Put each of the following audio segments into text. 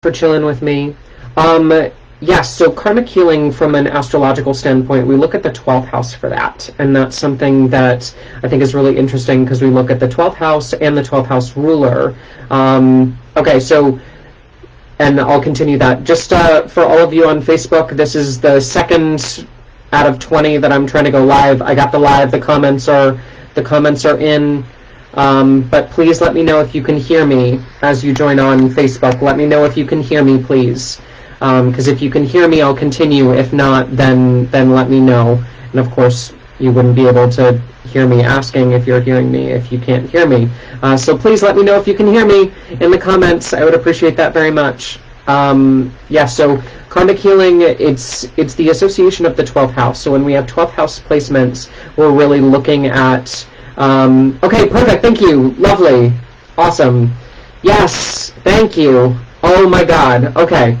for chilling with me. Yes, so karmic healing from an astrological standpoint, we look at the 12th house for that. And that's something that I think is really interesting because we look at the 12th house and the 12th house ruler. Okay, so, and I'll continue that. Just for all of you on Facebook, this is the second out of 20 that I'm trying to go live. I got the live, the comments are in. But please let me know if you can hear me as you join on Facebook. Let me know if you can hear me, please. Because if you can hear me, I'll continue. If not, then let me know. And of course, you wouldn't be able to hear me asking if you're hearing me if you can't hear me. So please let me know if you can hear me in the comments. I would appreciate that very much. Yeah, so karmic healing, it's the association of the 12th house. So when we have 12th house placements, we're really looking at... okay, perfect, thank you. Lovely. Awesome. Yes, thank you. Oh my god. Okay.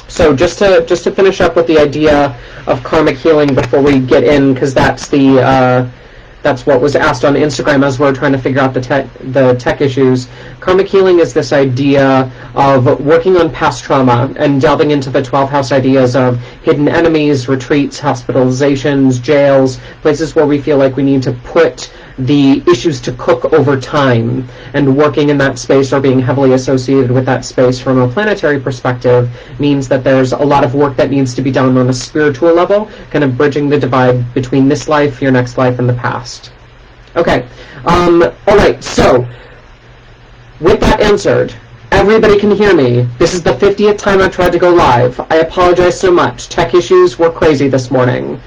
So just to finish up with the idea of karmic healing before we get in, because that's what was asked on Instagram as we're trying to figure out the tech issues. Karmic healing is this idea of working on past trauma and delving into the 12th house ideas of hidden enemies, retreats, hospitalizations, jails, places where we feel like we need to put the issues to cook over time, and working in that space or being heavily associated with that space from a planetary perspective means that there's a lot of work that needs to be done on a spiritual level, kind of bridging the divide between this life, your next life, and the past. Okay, alright, so with that answered, everybody can hear me. This is the 50th time I've tried to go live. I apologize so much. Tech issues were crazy this morning.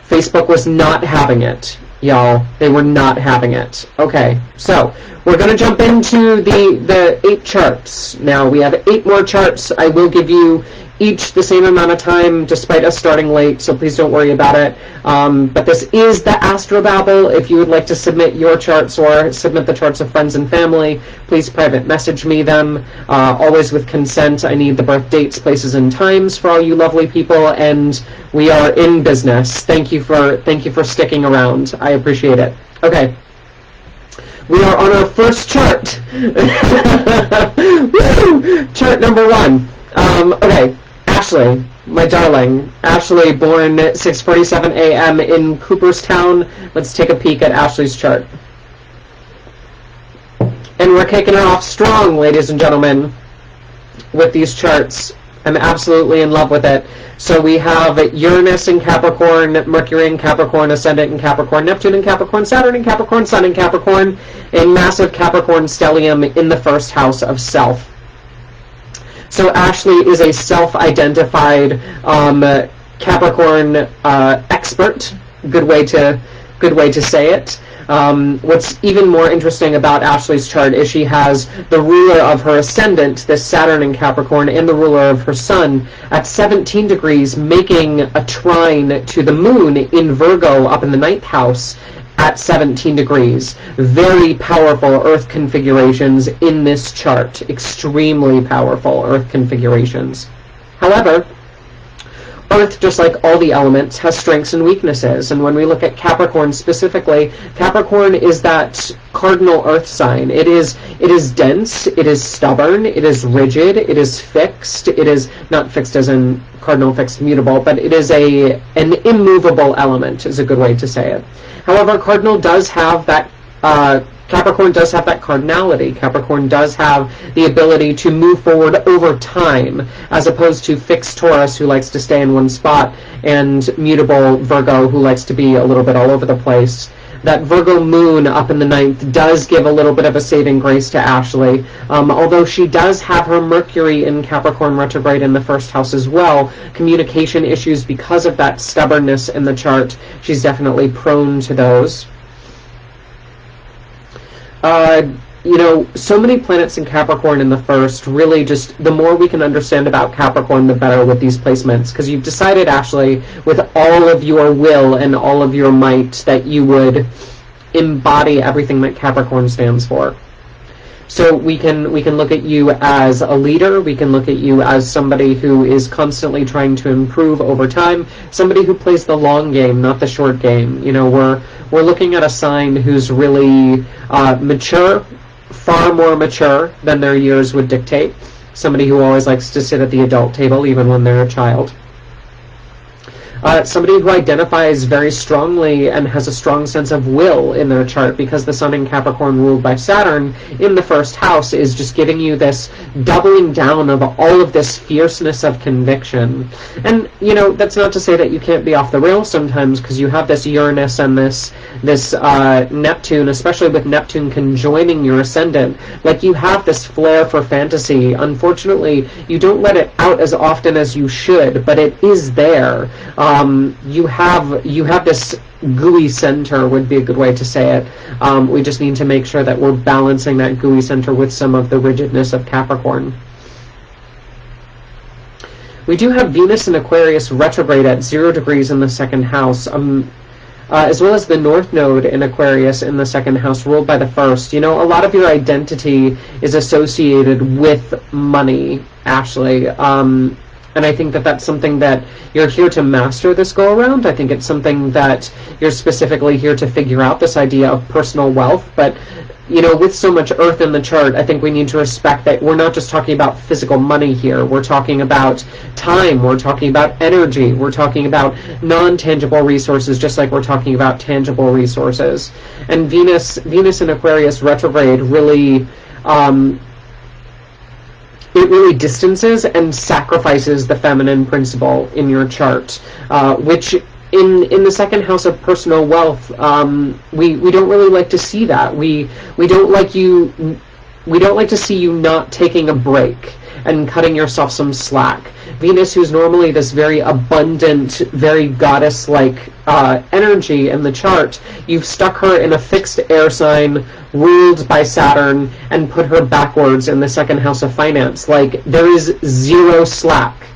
Facebook was not having it. Y'all, they were not having it. Okay, so we're going to jump into the 8 charts. Now, we have 8 more charts. I will give you each the same amount of time, despite us starting late, so please don't worry about it. But this is the Astro-Babble. If you would like to submit your charts or submit the charts of friends and family, please private message me them, always with consent. I need the birth dates, places, and times for all you lovely people, and we are in business. Thank you for sticking around. I appreciate it. Okay. We are on our first chart. Woo! Chart number 1. Okay. Ashley, my darling. Ashley, born 6:47 a.m. in Cooperstown. Let's take a peek at Ashley's chart. And we're kicking it off strong, ladies and gentlemen, with these charts. I'm absolutely in love with it. So we have Uranus in Capricorn, Mercury in Capricorn, Ascendant in Capricorn, Neptune in Capricorn, Saturn in Capricorn, Sun in Capricorn, a massive Capricorn stellium in the first house of self. So Ashley is a self-identified Capricorn expert. Good way to say it. What's even more interesting about Ashley's chart is she has the ruler of her ascendant, this Saturn in Capricorn, and the ruler of her sun at 17 degrees, making a trine to the moon in Virgo up in the 9th house at 17 degrees. Very powerful Earth configurations in this chart. Extremely powerful Earth configurations. However, Earth, just like all the elements, has strengths and weaknesses. And when we look at Capricorn specifically, Capricorn is that cardinal Earth sign. It is dense, it is stubborn, it is rigid, it is fixed. It is not fixed as in cardinal fixed mutable, but it is an immovable element, is a good way to say it. However, Cardinal does have that Capricorn does have that cardinality. Capricorn does have the ability to move forward over time, as opposed to fixed Taurus, who likes to stay in one spot, and mutable Virgo, who likes to be a little bit all over the place. That Virgo moon up in the 9th does give a little bit of a saving grace to Ashley, although she does have her Mercury in Capricorn retrograde in the first house as well. Communication issues because of that stubbornness in the chart. She's definitely prone to those. So many planets in Capricorn in the first, really just, the more we can understand about Capricorn, the better with these placements, because you've decided, Ashley, with all of your will and all of your might, that you would embody everything that Capricorn stands for. So we can look at you as a leader, we can look at you as somebody who is constantly trying to improve over time, somebody who plays the long game, not the short game. We're looking at a sign who's really mature, far more mature than their years would dictate. somebody who always likes to sit at the adult table even when they're a child. Somebody who identifies very strongly and has a strong sense of will in their chart, because the Sun in Capricorn ruled by Saturn in the first house is just giving you this doubling down of all of this fierceness of conviction. And, you know, that's not to say that you can't be off the rails sometimes, because you have this Uranus and this Neptune, especially with Neptune conjoining your ascendant. Like, you have this flair for fantasy. Unfortunately, you don't let it out as often as you should, but it is there. You have this gooey center, would be a good way to say it. We just need to make sure that we're balancing that gooey center with some of the rigidness of Capricorn. We do have Venus in Aquarius retrograde at 0 degrees in the second house, as well as the North Node in Aquarius in the second house, ruled by the first. You know, a lot of your identity is associated with money, Ashley. And I think that that's something that you're here to master this go-around. I think it's something that you're specifically here to figure out, this idea of personal wealth. But, you know, with so much Earth in the chart, I think we need to respect that we're not just talking about physical money here. We're talking about time. We're talking about energy. We're talking about non-tangible resources, just like we're talking about tangible resources. And Venus in Aquarius retrograde really... it really distances and sacrifices the feminine principle in your chart, which in the second house of personal wealth, we don't really like to see that. We don't like to see you not taking a break and cutting yourself some slack. Venus, who's normally this very abundant, very goddess-like energy in the chart, you've stuck her in a fixed air sign ruled by Saturn and put her backwards in the second house of finance. Like, there is zero slack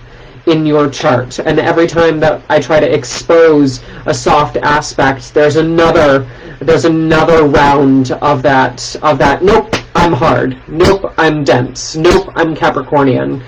in your chart, and every time that I try to expose a soft aspect, there's another round of that. Nope, I'm hard. Nope, I'm dense. Nope, I'm Capricornian.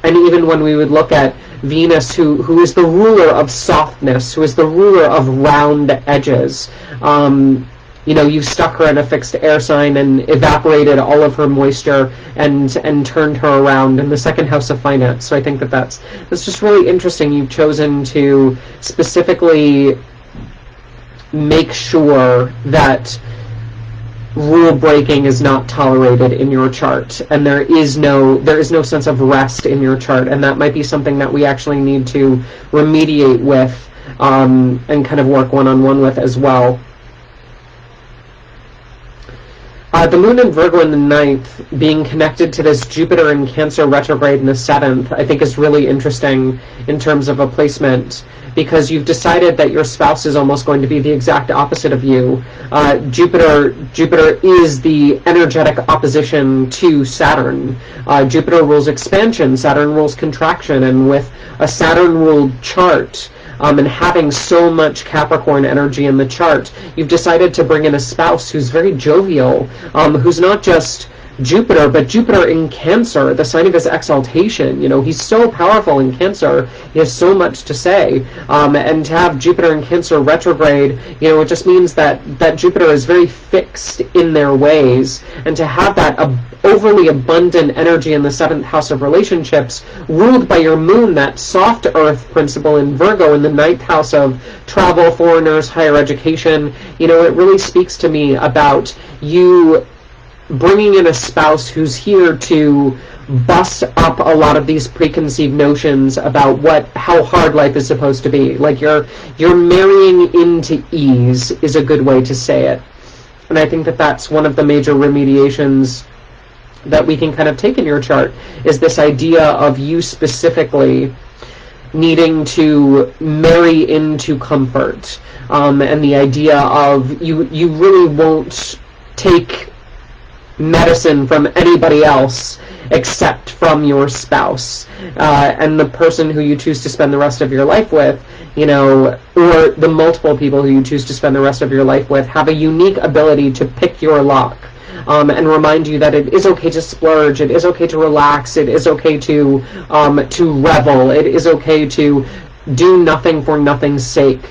And even when we would look at Venus, who is the ruler of softness, who is the ruler of round edges, you know, you stuck her in a fixed air sign and evaporated all of her moisture and turned her around in the second house of finance. So I think that that's just really interesting. You've chosen to specifically make sure that rule breaking is not tolerated in your chart, and there is no sense of rest in your chart, and that might be something that we actually need to remediate with and kind of work one-on-one with as well. The moon in Virgo in the 9th being connected to this Jupiter in Cancer retrograde in the 7th, I think is really interesting in terms of a placement, because you've decided that your spouse is almost going to be the exact opposite of you. Jupiter is the energetic opposition to Saturn. Jupiter rules expansion, Saturn rules contraction, and with a Saturn-ruled chart, and having so much Capricorn energy in the chart, you've decided to bring in a spouse who's very jovial, who's not just Jupiter, but Jupiter in Cancer, the sign of his exaltation. You know, he's so powerful in Cancer, he has so much to say, and to have Jupiter in Cancer retrograde, you know, it just means that Jupiter is very fixed in their ways, and to have that overly abundant energy in the 7th house of relationships, ruled by your moon, that soft earth principle in Virgo, in the 9th house of travel, foreigners, higher education, you know, it really speaks to me about you bringing in a spouse who's here to bust up a lot of these preconceived notions about how hard life is supposed to be. Like, you're marrying into ease is a good way to say it. And I think that that's one of the major remediations that we can kind of take in your chart, is this idea of you specifically needing to marry into comfort, and the idea of you really won't take medicine from anybody else except from your spouse, and the person who you choose to spend the rest of your life with, you know, or the multiple people who you choose to spend the rest of your life with, have a unique ability to pick your lock, and remind you that it is okay to splurge, it is okay to relax, it is okay to revel, it is okay to do nothing for nothing's sake.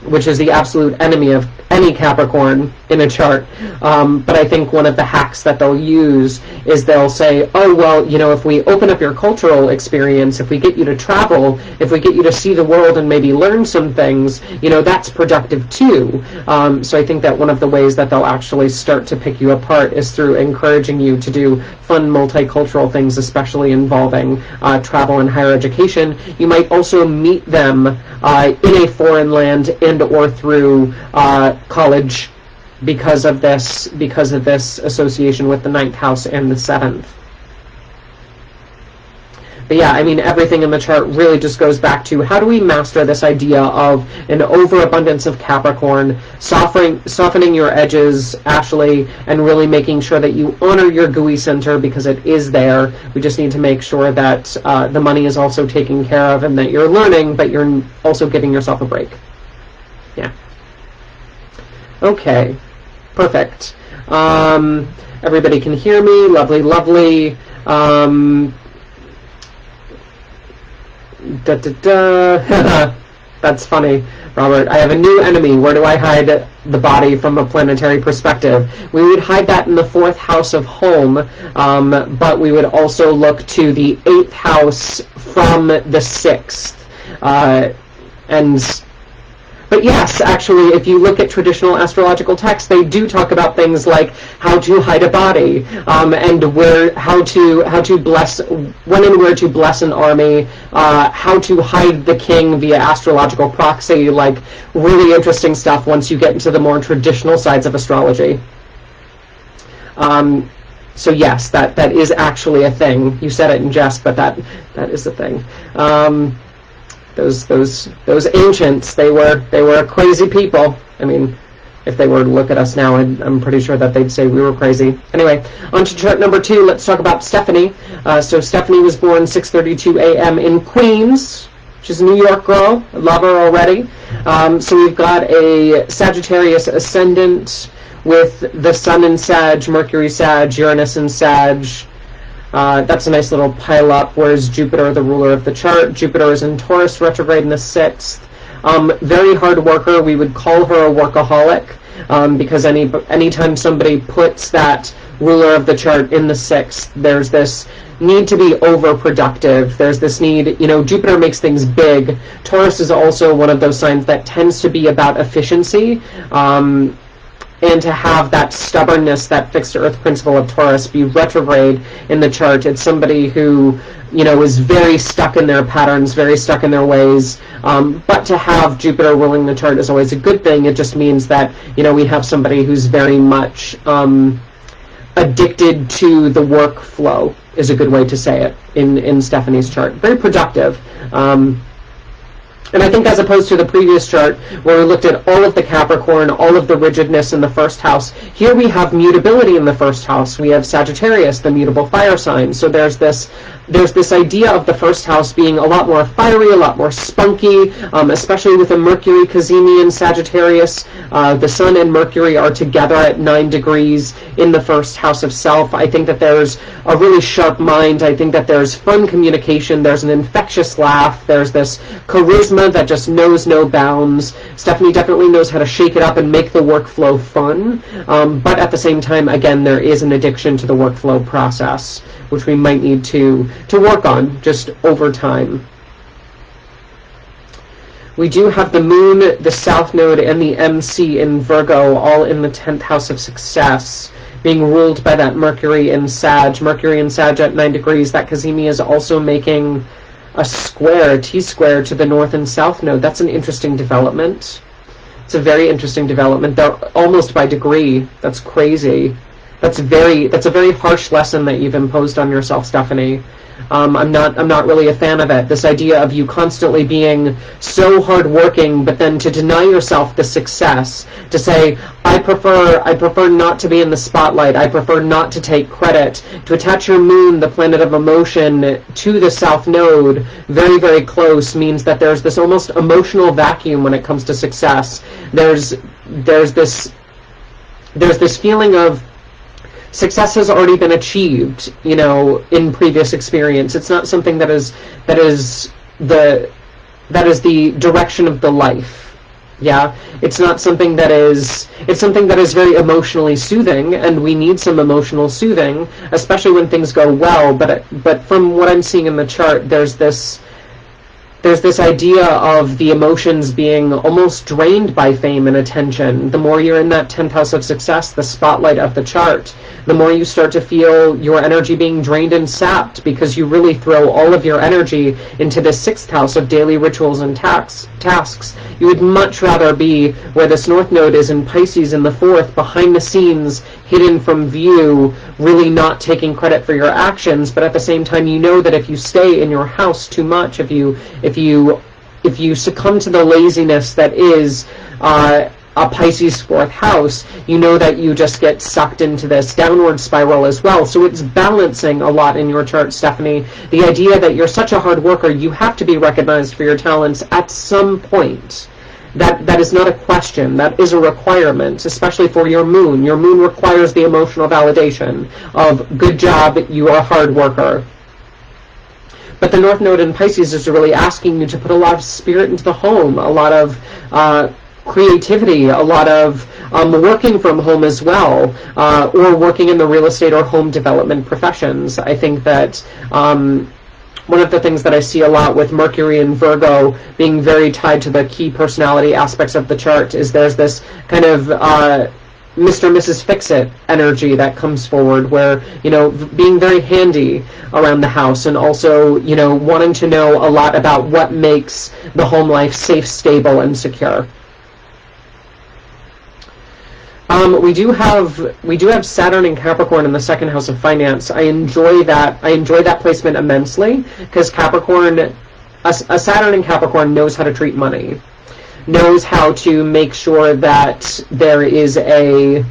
which is the absolute enemy of any Capricorn in a chart. But I think one of the hacks that they'll use is they'll say, oh, well, if we open up your cultural experience, if we get you to travel, if we get you to see the world and maybe learn some things, that's productive too. So I think that one of the ways that they'll actually start to pick you apart is through encouraging you to do fun multicultural things, especially involving travel and higher education. You might also meet them in a foreign land and or through college because of this association with the 9th house and the 7th. But yeah, I mean, everything in the chart really just goes back to how do we master this idea of an overabundance of Capricorn, softening your edges, Ashley, and really making sure that you honor your gooey center because it is there. We just need to make sure that the money is also taken care of and that you're learning, but you're also giving yourself a break. Yeah. Okay. Perfect. Everybody can hear me. Lovely, lovely. That's funny, Robert. I have a new enemy. Where do I hide the body from a planetary perspective? We would hide that in the 4th house of home, but we would also look to the 8th house from the 6th. But yes, actually, if you look at traditional astrological texts, they do talk about things like how to hide a body, and how to bless, when and where to bless an army, how to hide the king via astrological proxy, like really interesting stuff once you get into the more traditional sides of astrology. So yes, that is actually a thing. You said it in jest, but that is a thing. Those ancients, they were crazy people. I mean, if they were to look at us now, I'm pretty sure that they'd say we were crazy. Anyway, on to chart number 2. Let's talk about Stephanie. So Stephanie was born 6:32 a.m. in Queens. She's a New York girl. I love her already. So we've got a Sagittarius ascendant with the Sun in Sag, Mercury Sag, Uranus in Sag. That's a nice little pile up. Where's Jupiter, the ruler of the chart? Jupiter is in Taurus retrograde in the 6th. Very hard worker. We would call her a workaholic, because anytime somebody puts that ruler of the chart in the 6th, there's this need to be overproductive. There's this need, Jupiter makes things big. Taurus is also one of those signs that tends to be about efficiency. And to have that stubbornness, that fixed earth principle of Taurus be retrograde in the chart, it's somebody who, is very stuck in their patterns, very stuck in their ways. But to have Jupiter ruling the chart is always a good thing. It just means that, we have somebody who's very much addicted to the workflow, is a good way to say it, in Stephanie's chart. Very productive. And I think as opposed to the previous chart, where we looked at all of the Capricorn, all of the rigidness in the 1st house, here we have mutability in the 1st house. We have Sagittarius, the mutable fire sign. So there's this idea of the 1st house being a lot more fiery, a lot more spunky, especially with a Mercury cazimi in Sagittarius. The Sun and Mercury are together at 9 degrees in the 1st house of self. I think that there's a really sharp mind. I think that there's fun communication. There's an infectious laugh. There's this charisma that just knows no bounds. Stephanie definitely knows how to shake it up and make the workflow fun, but at the same time, again, there is an addiction to the workflow process, which we might need to work on just over time. We do have the Moon, the South Node, and the MC in Virgo, all in the 10th house of success, being ruled by that Mercury in Sag. Mercury in Sag at 9 degrees. That cazimi is also making a square, a T-square, to the North and South Node. That's an interesting development. It's a very interesting development. They're almost by degree. That's crazy. That's a very harsh lesson that you've imposed on yourself, Stephanie. I'm not really a fan of it. This idea of you constantly being so hardworking, but then to deny yourself the success, to say, I prefer not to be in the spotlight, I prefer not to take credit, to attach your moon, the planet of emotion, to the South Node, very, very close, means that there's this almost emotional vacuum when it comes to success. There's this feeling of success has already been achieved, in previous experience. It's not something that is the direction of the life. Yeah, it's something that is very emotionally soothing, and we need some emotional soothing, especially when things go well. But from what I'm seeing in the chart, there's this idea of the emotions being almost drained by fame and attention. The more you're in that 10th house of success, the spotlight of the chart, the more you start to feel your energy being drained and sapped, because you really throw all of your energy into the 6th house of daily rituals and tasks. You would much rather be where this North Node is in Pisces in the 4th, behind the scenes, hidden from view, really not taking credit for your actions, but at the same time you know that if you stay in your house too much, if you succumb to the laziness that is a Pisces 4th house, you know that you just get sucked into this downward spiral as well. So it's balancing a lot in your chart, Stephanie. The idea that you're such a hard worker, you have to be recognized for your talents at some point. That is not a question. That is a requirement, especially for your moon. Your moon requires the emotional validation of good job, you are a hard worker. But the North Node in Pisces is really asking you to put a lot of spirit into the home, a lot of creativity, a lot of working from home as well, or working in the real estate or home development professions. I think that one of the things that I see a lot with Mercury and Virgo being very tied to the key personality aspects of the chart is there's this kind of Mr. and Mrs. Fix-It energy that comes forward, where, being very handy around the house, and also, wanting to know a lot about what makes the home life safe, stable, and secure. We do have Saturn in Capricorn in the 2nd house of finance. I enjoy that placement immensely, because Capricorn, a Saturn in Capricorn knows how to treat money, knows how to make sure that there is a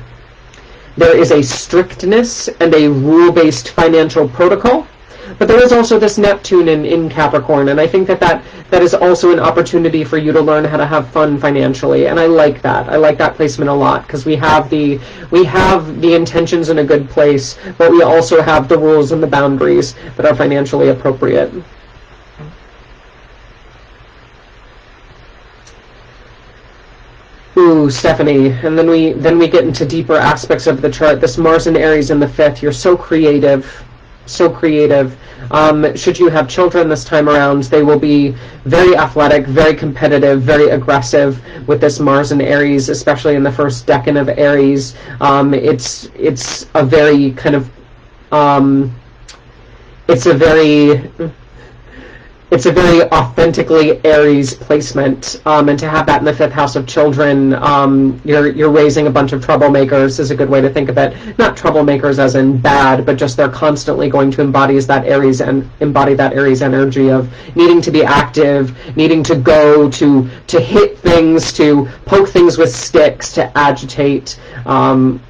strictness and a rule-based financial protocol. But there is also this Neptune in Capricorn, and I think that is also an opportunity for you to learn how to have fun financially, and I like that. I like that placement a lot, because we have the intentions in a good place, but we also have the rules and the boundaries that are financially appropriate. Ooh, Stephanie, and then we get into deeper aspects of the chart. This Mars and Aries in the 5th, you're so creative. So creative. Should you have children this time around, they will be very athletic, very competitive, very aggressive with this Mars and Aries, especially in the first decan of Aries. It's a very kind of it's a very authentically Aries placement, and to have that in the 5th house of children, you're raising a bunch of troublemakers is a good way to think of it. Not troublemakers as in bad, but just they're constantly going to embody that Aries energy of needing to be active, needing to go, to hit things, to poke things with sticks, to agitate,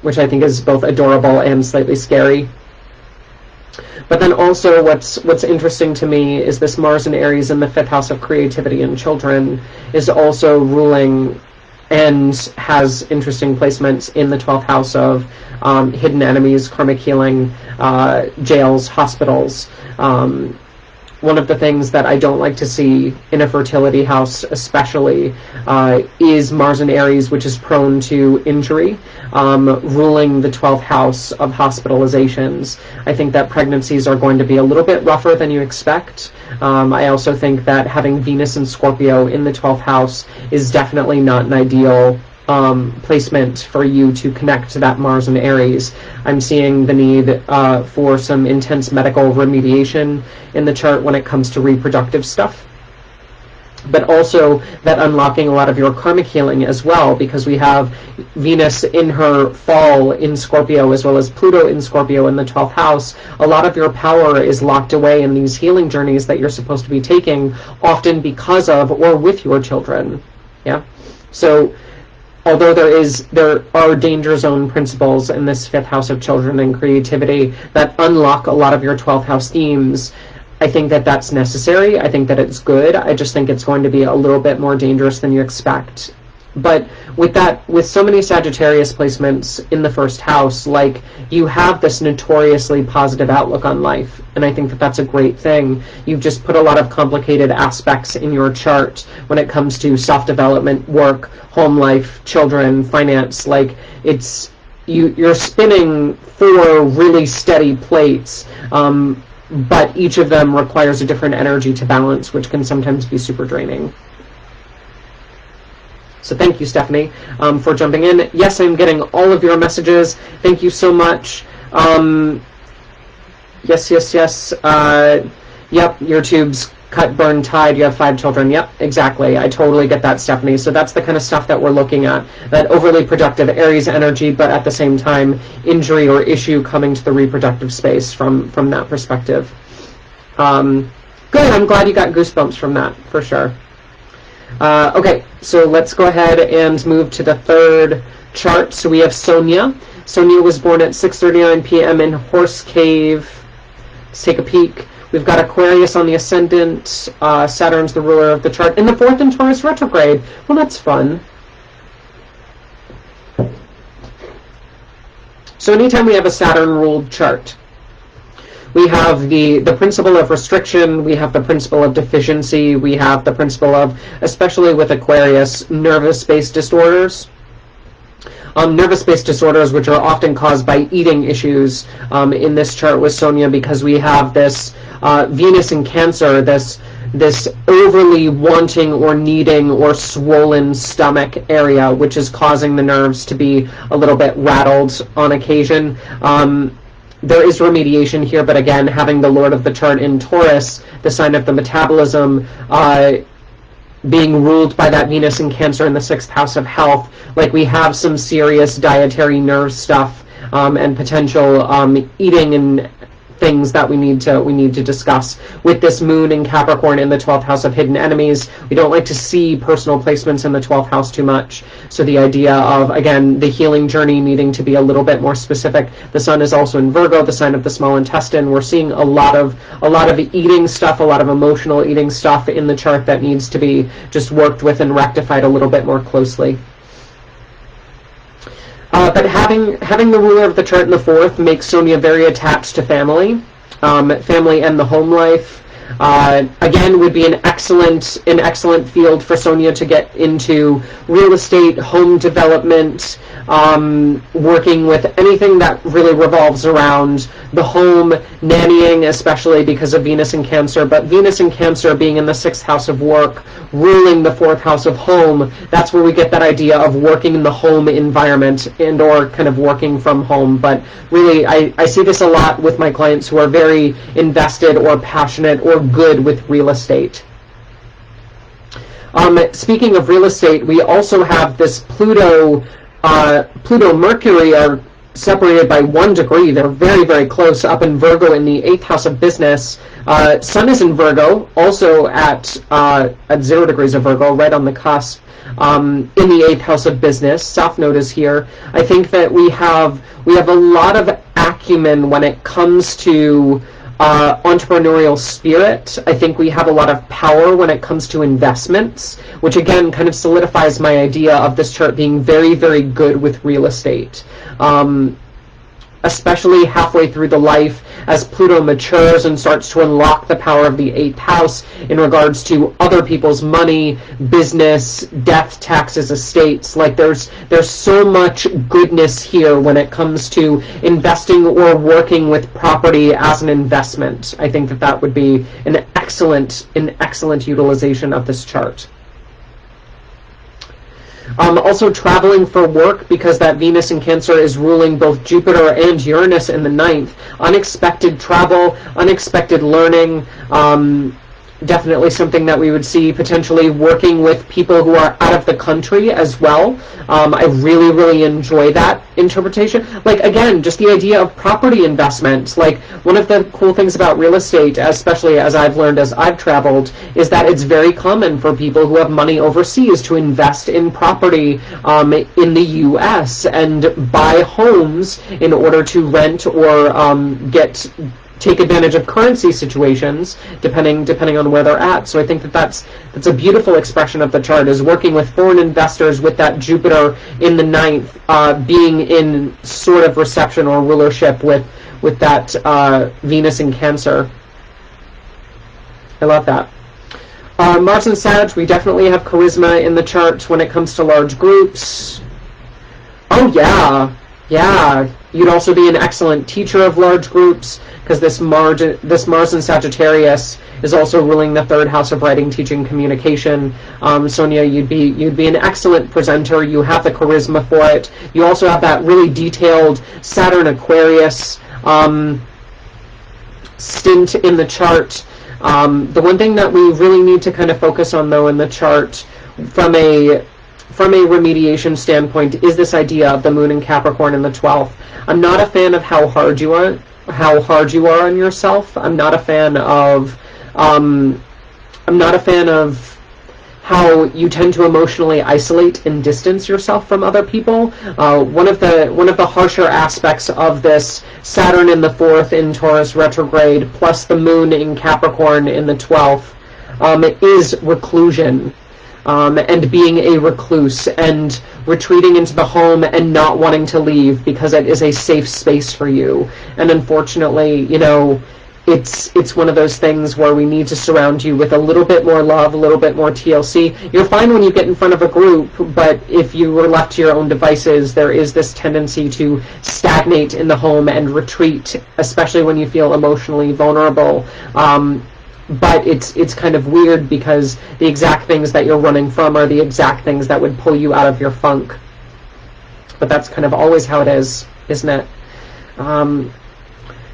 which I think is both adorable and slightly scary. But then also what's interesting to me is this Mars and Aries in the 5th house of creativity and children is also ruling and has interesting placements in the 12th house of hidden enemies, karmic healing, jails, hospitals. One of the things that I don't like to see in a fertility house especially is Mars and Aries, which is prone to injury, ruling the 12th house of hospitalizations. I think that pregnancies are going to be a little bit rougher than you expect. I also think that having Venus and Scorpio in the 12th house is definitely not an ideal placement for you to connect to that Mars and Aries. I'm seeing the need for some intense medical remediation in the chart when it comes to reproductive stuff, but also that unlocking a lot of your karmic healing as well, because we have Venus in her fall in Scorpio as well as Pluto in Scorpio in the 12th house. A lot of your power is locked away in these healing journeys that you're supposed to be taking, often because of or with your children. Yeah. So although there are danger zone principles in this 5th house of children and creativity that unlock a lot of your 12th house themes, I think that that's necessary. I think that it's good. I just think it's going to be a little bit more dangerous than you expect But with so many Sagittarius placements in the first house, like, you have this notoriously positive outlook on life, and I think that that's a great thing. You've just put a lot of complicated aspects in your chart when it comes to self-development, work, home life, children, finance. Like, you're spinning 4 really steady plates, but each of them requires a different energy to balance, which can sometimes be super draining. So thank you, Stephanie, for jumping in. Yes, I'm getting all of your messages. Thank you so much. Yes. Yep, your tubes cut, burn, tied. You have 5 children. Yep, exactly. I totally get that, Stephanie. So that's the kind of stuff that we're looking at. That overly productive Aries energy, but at the same time, injury or issue coming to the reproductive space from that perspective. Good. I'm glad you got goosebumps from that, for sure. Okay, so let's go ahead and move to the third chart. So we have Sonia. Sonia was born at 6:39 p.m. in Horse Cave. Let's take a peek. We've got Aquarius on the ascendant. Saturn's the ruler of the chart. In the 4th in Taurus retrograde. Well, that's fun. So anytime we have a Saturn-ruled chart, we have the principle of restriction, we have the principle of deficiency, we have the principle of, especially with Aquarius, nervous-based disorders. Nervous-based disorders, which are often caused by eating issues in this chart with Sonia, because we have this Venus in Cancer, this overly wanting or needing or swollen stomach area, which is causing the nerves to be a little bit rattled on occasion. There is remediation here, but again, having the Lord of the chart in Taurus, the sign of the metabolism, being ruled by that Venus in Cancer in the 6th house of health, like, we have some serious dietary nerve stuff and potential eating and things that we need to discuss. With this moon in Capricorn in the 12th house of hidden enemies, we don't like to see personal placements in the 12th house too much. So the idea of, again, the healing journey needing to be a little bit more specific. The sun is also in Virgo, the sign of the small intestine. We're seeing a lot of eating stuff, a lot of emotional eating stuff in the chart that needs to be just worked with and rectified a little bit more closely. But having the ruler of the chart in the 4th makes Sonia very attached to family and the home life. Again, would be an excellent field for Sonia to get into: real estate, home development, working with anything that really revolves around the home, nannying, especially because of Venus in Cancer. But Venus in Cancer being in the 6th house of work, ruling the 4th house of home, that's where we get that idea of working in the home environment and or kind of working from home. But really, I see this a lot with my clients who are very invested or passionate or good with real estate. Speaking of real estate, we also have this Pluto Mercury are separated by 1 degree. They're very, very close, up in Virgo in the 8th house of business. Sun is in Virgo, also at 0 degrees of Virgo, right on the cusp, in the 8th house of business. South Node is here. I think that we have a lot of acumen when it comes to entrepreneurial spirit. I think we have a lot of power when it comes to investments, which again kind of solidifies my idea of this chart being very, very good with real estate. Especially halfway through the life, as Pluto matures and starts to unlock the power of the 8th house in regards to other people's money, business, death, taxes, estates. Like, there's so much goodness here when it comes to investing or working with property as an investment. I think that would be an excellent utilization of this chart. Also traveling for work, because that Venus in Cancer is ruling both Jupiter and Uranus in the 9th. Unexpected travel, unexpected learning, definitely something that we would see potentially working with people who are out of the country as well. I really, really enjoy that interpretation. Like, again, just the idea of property investment. Like, one of the cool things about real estate, especially as I've learned as I've traveled, is that it's very common for people who have money overseas to invest in property in the U.S. and buy homes in order to rent or get take advantage of currency situations depending on where they're at. So I think that's a beautiful expression of the chart, is working with foreign investors with that Jupiter in the ninth, being in sort of reception or rulership with that Venus in Cancer. I love that. Mars and Sag, we definitely have charisma in the chart when it comes to large groups. Oh yeah. You'd also be an excellent teacher of large groups, because this Mars in Sagittarius is also ruling the third house of writing, teaching, communication. Sonia, you'd be an excellent presenter. You have the charisma for it. You also have that really detailed Saturn Aquarius stint in the chart. The one thing that we really need to kind of focus on, though, in the chart from a remediation standpoint is this idea of the moon in Capricorn in the 12th. I'm not a fan of how hard you are on yourself. I'm not a fan of how you tend to emotionally isolate and distance yourself from other people. One of the harsher aspects of this Saturn in the 4th in Taurus retrograde plus the moon in Capricorn in the 12th is reclusion. And being a recluse and retreating into the home and not wanting to leave because it is a safe space for you. And unfortunately, it's one of those things where we need to surround you with a little bit more love, a little bit more TLC. You're fine when you get in front of a group, but if you were left to your own devices, there is this tendency to stagnate in the home and retreat, especially when you feel emotionally vulnerable. But it's kind of weird because the exact things that you're running from are the exact things that would pull you out of your funk. But that's kind of always how it is, isn't it?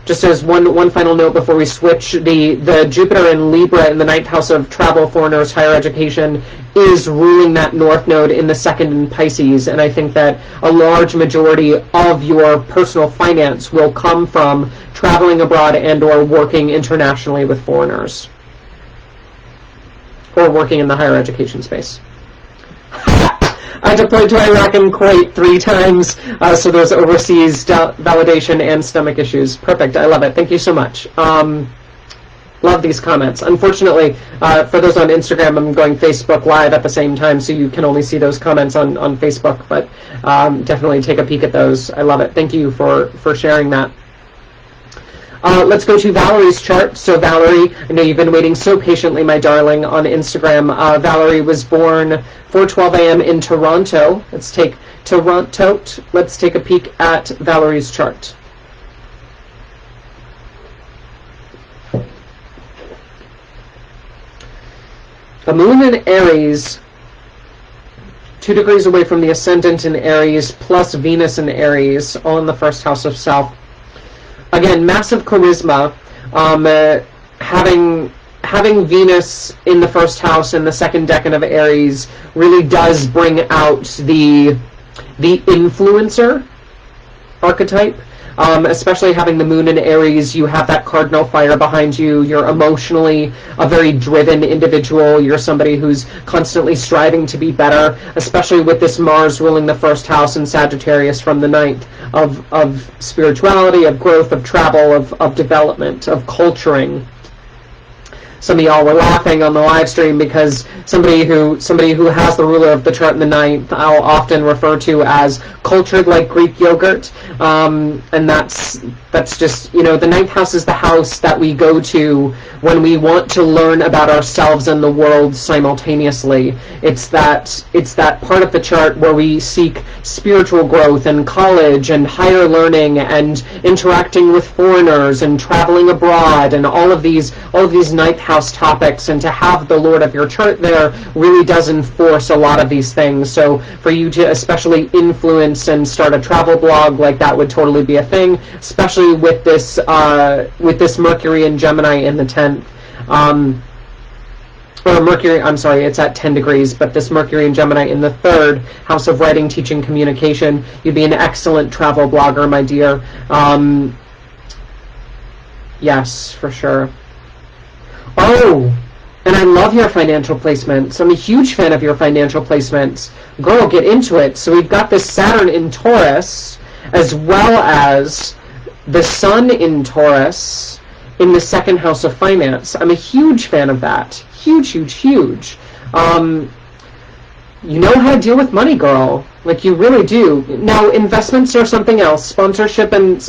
Just as one final note before we switch, the Jupiter in Libra in the 9th house of travel, foreigners, higher education is ruling that North Node in the 2nd in Pisces, and I think that a large majority of your personal finance will come from traveling abroad and or working internationally with foreigners, or working in the higher education space. I deployed to Iraq and Kuwait 3 times, so there's overseas validation and stomach issues. Perfect, I love it. Thank you so much. Love these comments. Unfortunately, for those on Instagram, I'm going Facebook Live at the same time, so you can only see those comments on Facebook, but definitely take a peek at those. I love it. Thank you for sharing that. Let's go to Valerie's chart. So Valerie, I know you've been waiting so patiently, my darling, on Instagram. Valerie was born 4:12 a.m. in Toronto. Let's take a peek at Valerie's chart. The moon in Aries, 2 degrees away from the ascendant in Aries, plus Venus in Aries, all in the 1st house of South. Again, massive charisma. Having Venus in the 1st house and the 2nd decan of Aries really does bring out the influencer archetype. Especially having the moon in Aries, you have that cardinal fire behind you. You're emotionally a very driven individual. You're somebody who's constantly striving to be better, especially with this Mars ruling the 1st house in Sagittarius from the 9th of spirituality, of growth, of travel, of development, of culturing. Some of y'all were laughing on the live stream because somebody who has the ruler of the chart in the 9th, I'll often refer to as cultured like Greek yogurt, and that's just, the 9th house is the house that we go to when we want to learn about ourselves and the world simultaneously. It's that part of the chart where we seek spiritual growth and college and higher learning and interacting with foreigners and traveling abroad and all of these 9th house topics, and to have the Lord of your chart there really does enforce a lot of these things. So for you to especially influence and start a travel blog, like that would totally be a thing, especially with this Mercury and Gemini in the 10th. Or Mercury, I'm sorry, it's at 10 degrees, but this Mercury and Gemini in the 3rd house of writing, teaching, communication, you'd be an excellent travel blogger, my dear. Yes, for sure. Oh, and I love your financial placements. I'm a huge fan of your financial placements. Girl, get into it. So we've got this Saturn in Taurus, as well as the Sun in Taurus, in the second house of finance. I'm a huge fan of that. Huge, huge, huge. You know how to deal with money, girl. Like, you really do. Now, investments are something else. Sponsorship and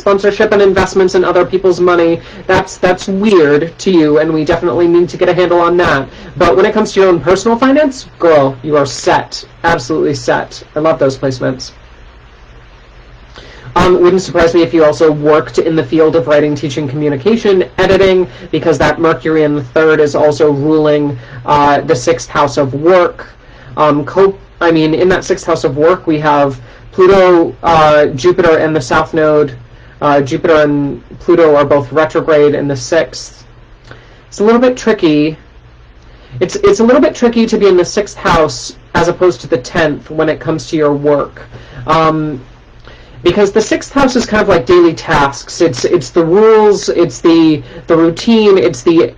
investments in other people's money, that's weird to you, and we definitely need to get a handle on that. But when it comes to your own personal finance, girl, you are set. Absolutely set. I love those placements. Wouldn't surprise me if you also worked in the field of writing, teaching, communication, editing, because that Mercury in the third is also ruling the sixth house of work. In that sixth house of work, we have Pluto, Jupiter, and the South Node. Jupiter and Pluto are both retrograde in the sixth. It's a little bit tricky. It's a little bit tricky to be in the sixth house as opposed to the 10th when it comes to your work. Because the sixth house is kind of like daily tasks. It's the rules, it's the routine, it's the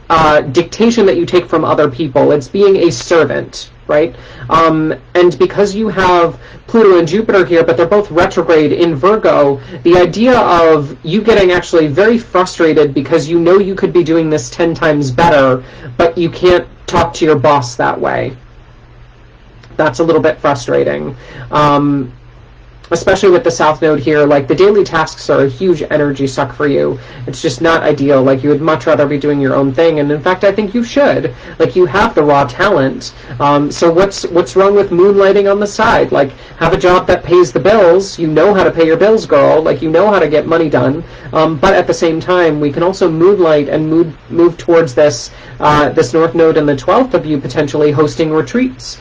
dictation that you take from other people. It's being a servant, right? And because you have Pluto and Jupiter here, but they're both retrograde in Virgo, the idea of you getting actually very frustrated because you know you could be doing this 10 times better, but you can't talk to your boss that way. That's a little bit frustrating. Especially with the South Node here, like, the daily tasks are a huge energy suck for you. It's just not ideal. Like, you would much rather be doing your own thing, and in fact, I think you should. Like, you have the raw talent. So what's wrong with moonlighting on the side? Like, have a job that pays the bills. You know how to pay your bills, girl. Like, you know how to get money done. But at the same time, we can also moonlight and move towards this North Node in the 12th of you potentially hosting retreats.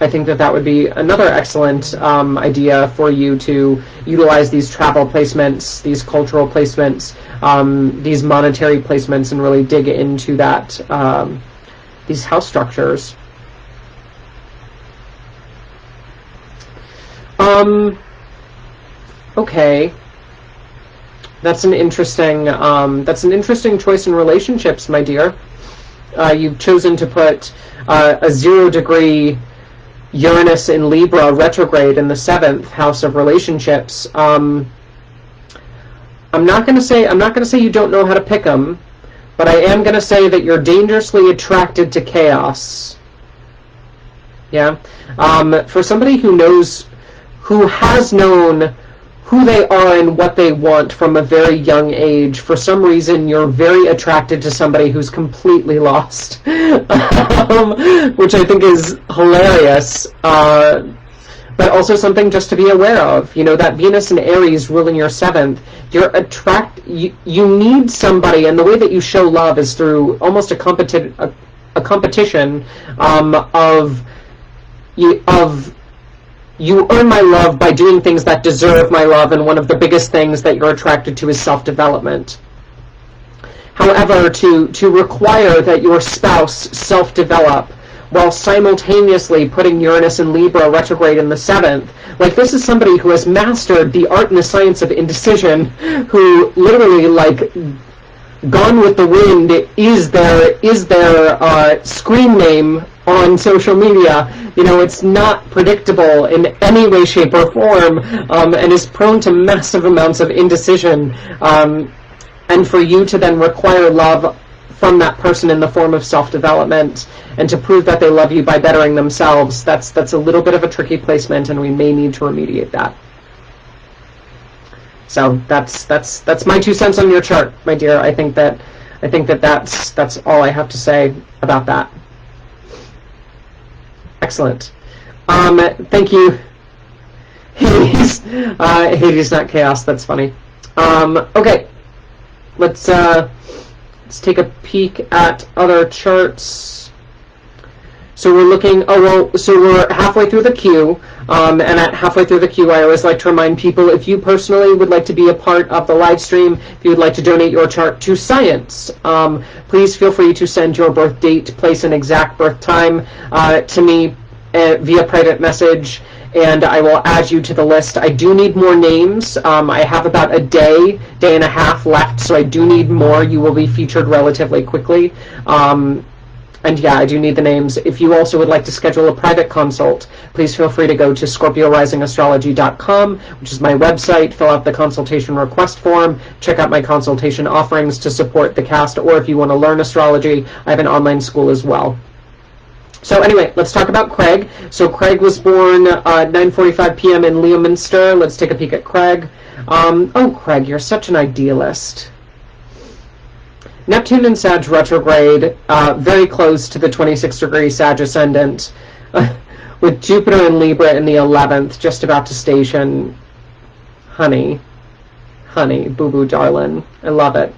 I think that would be another excellent idea for you to utilize these travel placements, these cultural placements, these monetary placements, and really dig into that, these house structures. Okay. That's an interesting choice in relationships, my dear. You've chosen to put a 0-degree Uranus in Libra retrograde in the 7th house of relationships. I'm not going to say you don't know how to pick them, but I am going to say that you're dangerously attracted to chaos. Yeah, for somebody who has known who they are and what they want from a very young age, for some reason you're very attracted to somebody who's completely lost, which I think is hilarious, but also something just to be aware of. You know, that Venus and Aries ruling your 7th, you need somebody, and the way that you show love is through almost a competition of you earn my love by doing things that deserve my love, and one of the biggest things that you're attracted to is self-development. However, to require that your spouse self-develop while simultaneously putting Uranus and Libra retrograde in the 7th, like, this is somebody who has mastered the art and the science of indecision, who literally, like, Gone with the Wind is their screen name on social media. You know, it's not predictable in any way, shape, or form, and is prone to massive amounts of indecision. And for you to then require love from that person in the form of self-development, and to prove that they love you by bettering themselves, that's a little bit of a tricky placement, and we may need to remediate that. So that's my 2 cents on your chart, my dear. I think that's all I have to say about that. Excellent. Thank you, Hades. Hades, not chaos. That's funny. Okay, let's take a peek at other charts. So we're looking. So we're halfway through the queue, and at halfway through the queue, I always like to remind people, if you personally would like to be a part of the live stream, if you would like to donate your chart to science, please feel free to send your birth date, place, and exact birth time to me via private message, and I will add you to the list. I do need more names. I have about a day and a half left, so I do need more. You will be featured relatively quickly. And yeah, I do need the names. If you also would like to schedule a private consult, please feel free to go to ScorpioRisingAstrology.com, which is my website, fill out the consultation request form, check out my consultation offerings to support the cast, or if you want to learn astrology, I have an online school as well. So anyway, let's talk about Craig. So Craig was born 9:45 p.m. in Leominster. Let's take a peek at Craig. Oh, Craig, you're such an idealist. Neptune in Sag retrograde, very close to the 26-degree Sag ascendant, with Jupiter in Libra in the 11th, just about to station. Honey, boo-boo, darling. I love it.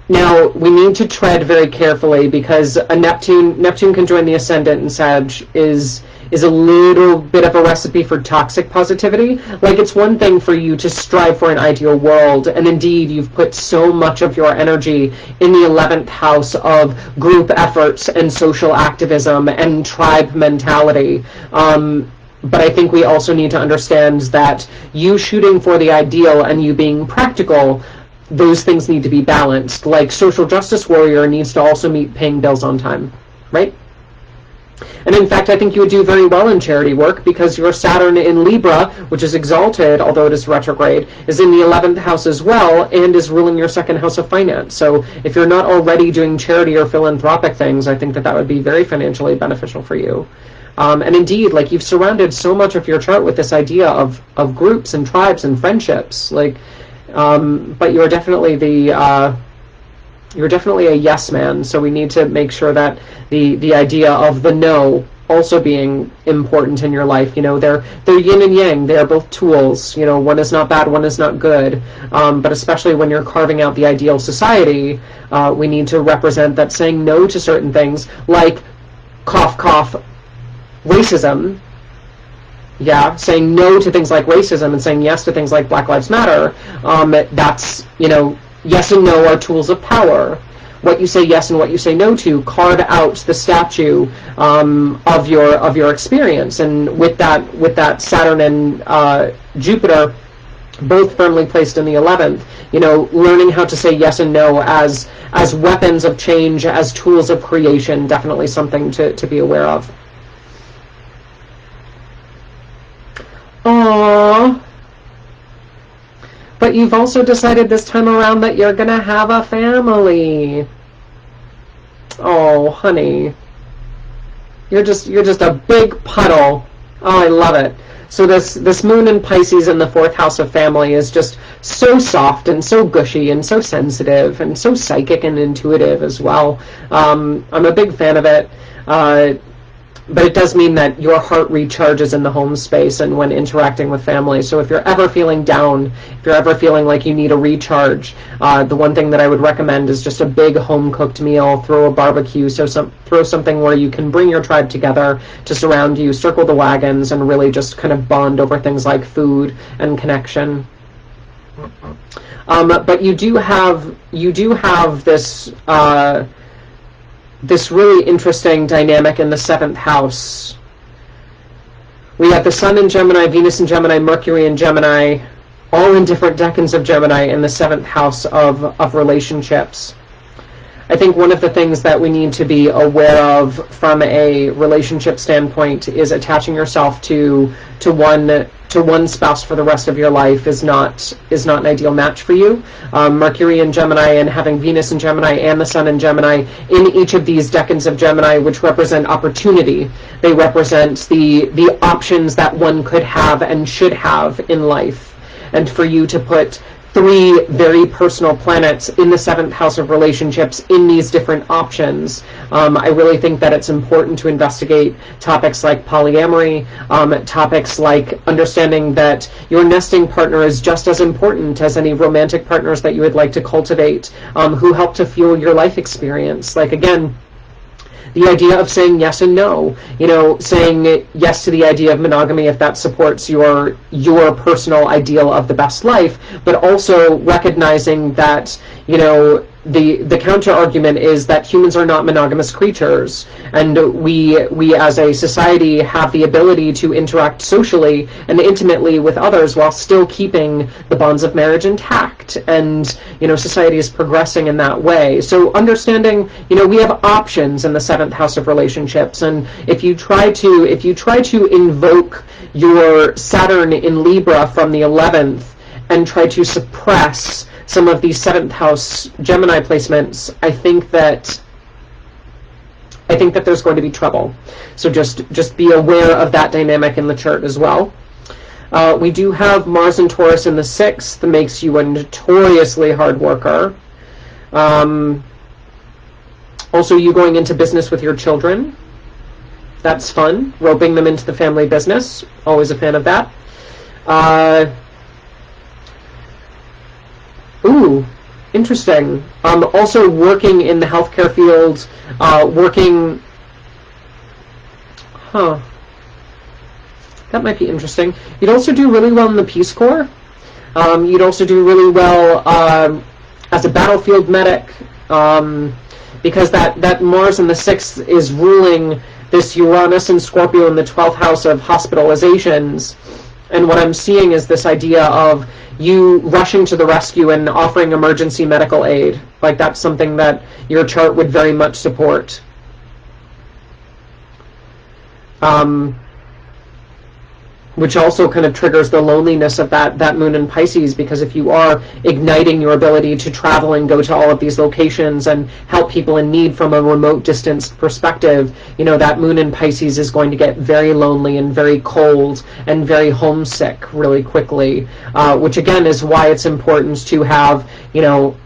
Now, we need to tread very carefully because a Neptune can join the ascendant in Sag is a little bit of a recipe for toxic positivity. Like, it's one thing for you to strive for an ideal world, and indeed you've put so much of your energy in the 11th house of group efforts and social activism and tribe mentality. But I think we also need to understand that you shooting for the ideal and you being practical, those things need to be balanced. Like, social justice warrior needs to also meet paying bills on time, right? And in fact, I think you would do very well in charity work because your Saturn in Libra, which is exalted, although it is retrograde, is in the 11th house as well and is ruling your second house of finance. So if you're not already doing charity or philanthropic things, I think that would be very financially beneficial for you. And indeed, like, you've surrounded so much of your chart with this idea of groups and tribes and friendships. Like, but you're definitely you're definitely a yes man, so we need to make sure that the idea of the no also being important in your life. You know, they're yin and yang. They are both tools. You know, one is not bad, one is not good. But especially when you're carving out the ideal society, we need to represent that saying no to certain things, like cough, cough, racism. Yeah, saying no to things like racism and saying yes to things like Black Lives Matter. That's, you know, yes and no are tools of power. What you say yes and what you say no to, carve out the statue of your experience. And with that Saturn and Jupiter both firmly placed in the 11th, you know, learning how to say yes and no as weapons of change, as tools of creation, definitely something to be aware of. Aww. But you've also decided this time around that you're gonna have a family. Oh, honey. You're just a big puddle. Oh, I love it. So this moon in Pisces in the 4th house of family is just so soft and so gushy and so sensitive and so psychic and intuitive as well. I'm a big fan of it. But it does mean that your heart recharges in the home space and when interacting with family. So if you're ever feeling down, if you're ever feeling like you need a recharge, the one thing that I would recommend is just a big home-cooked meal, throw a barbecue, throw something where you can bring your tribe together to surround you, circle the wagons, and really just kind of bond over things like food and connection. But you do have this this really interesting dynamic in the 7th house. We have the Sun in Gemini, Venus in Gemini, Mercury in Gemini, all in different decans of Gemini in the 7th house of relationships. I think one of the things that we need to be aware of from a relationship standpoint is attaching yourself to one spouse for the rest of your life is not an ideal match for you. Mercury in Gemini and having Venus in Gemini and the Sun in Gemini in each of these decans of Gemini, which represent opportunity. They represent the options that one could have and should have in life. And for you to put 3 very personal planets in the 7th house of relationships in these different options, I really think that it's important to investigate topics like polyamory, topics like understanding that your nesting partner is just as important as any romantic partners that you would like to cultivate, who help to fuel your life experience. Like, again, the idea of saying yes and no, you know, saying yes to the idea of monogamy if that supports your personal ideal of the best life, but also recognizing that, you know, the counter argument is that humans are not monogamous creatures, and we as a society have the ability to interact socially and intimately with others while still keeping the bonds of marriage intact. And society is progressing in that way. So understanding, we have options in the seventh house of relationships, and if you try to invoke your Saturn in Libra from the 11th and try to suppress some of these seventh house Gemini placements, I think that there's going to be trouble. So just be aware of that dynamic in the chart as well. We do have Mars and Taurus in the 6th. That makes you a notoriously hard worker. Also, you going into business with your children. That's fun. Roping them into the family business. Always a fan of that. Ooh, interesting. Also working in the healthcare field, that might be interesting. You'd also do really well in the Peace Corps. You'd also do really well as a battlefield medic, because that Mars in the 6th is ruling this Uranus and Scorpio in the 12th house of hospitalizations. And what I'm seeing is this idea of you rushing to the rescue and offering emergency medical aid. Like, that's something that your chart would very much support. Which also kind of triggers the loneliness of that moon in Pisces, because if you are igniting your ability to travel and go to all of these locations and help people in need from a remote distance perspective, that moon in Pisces is going to get very lonely and very cold and very homesick really quickly, which again is why it's important to have,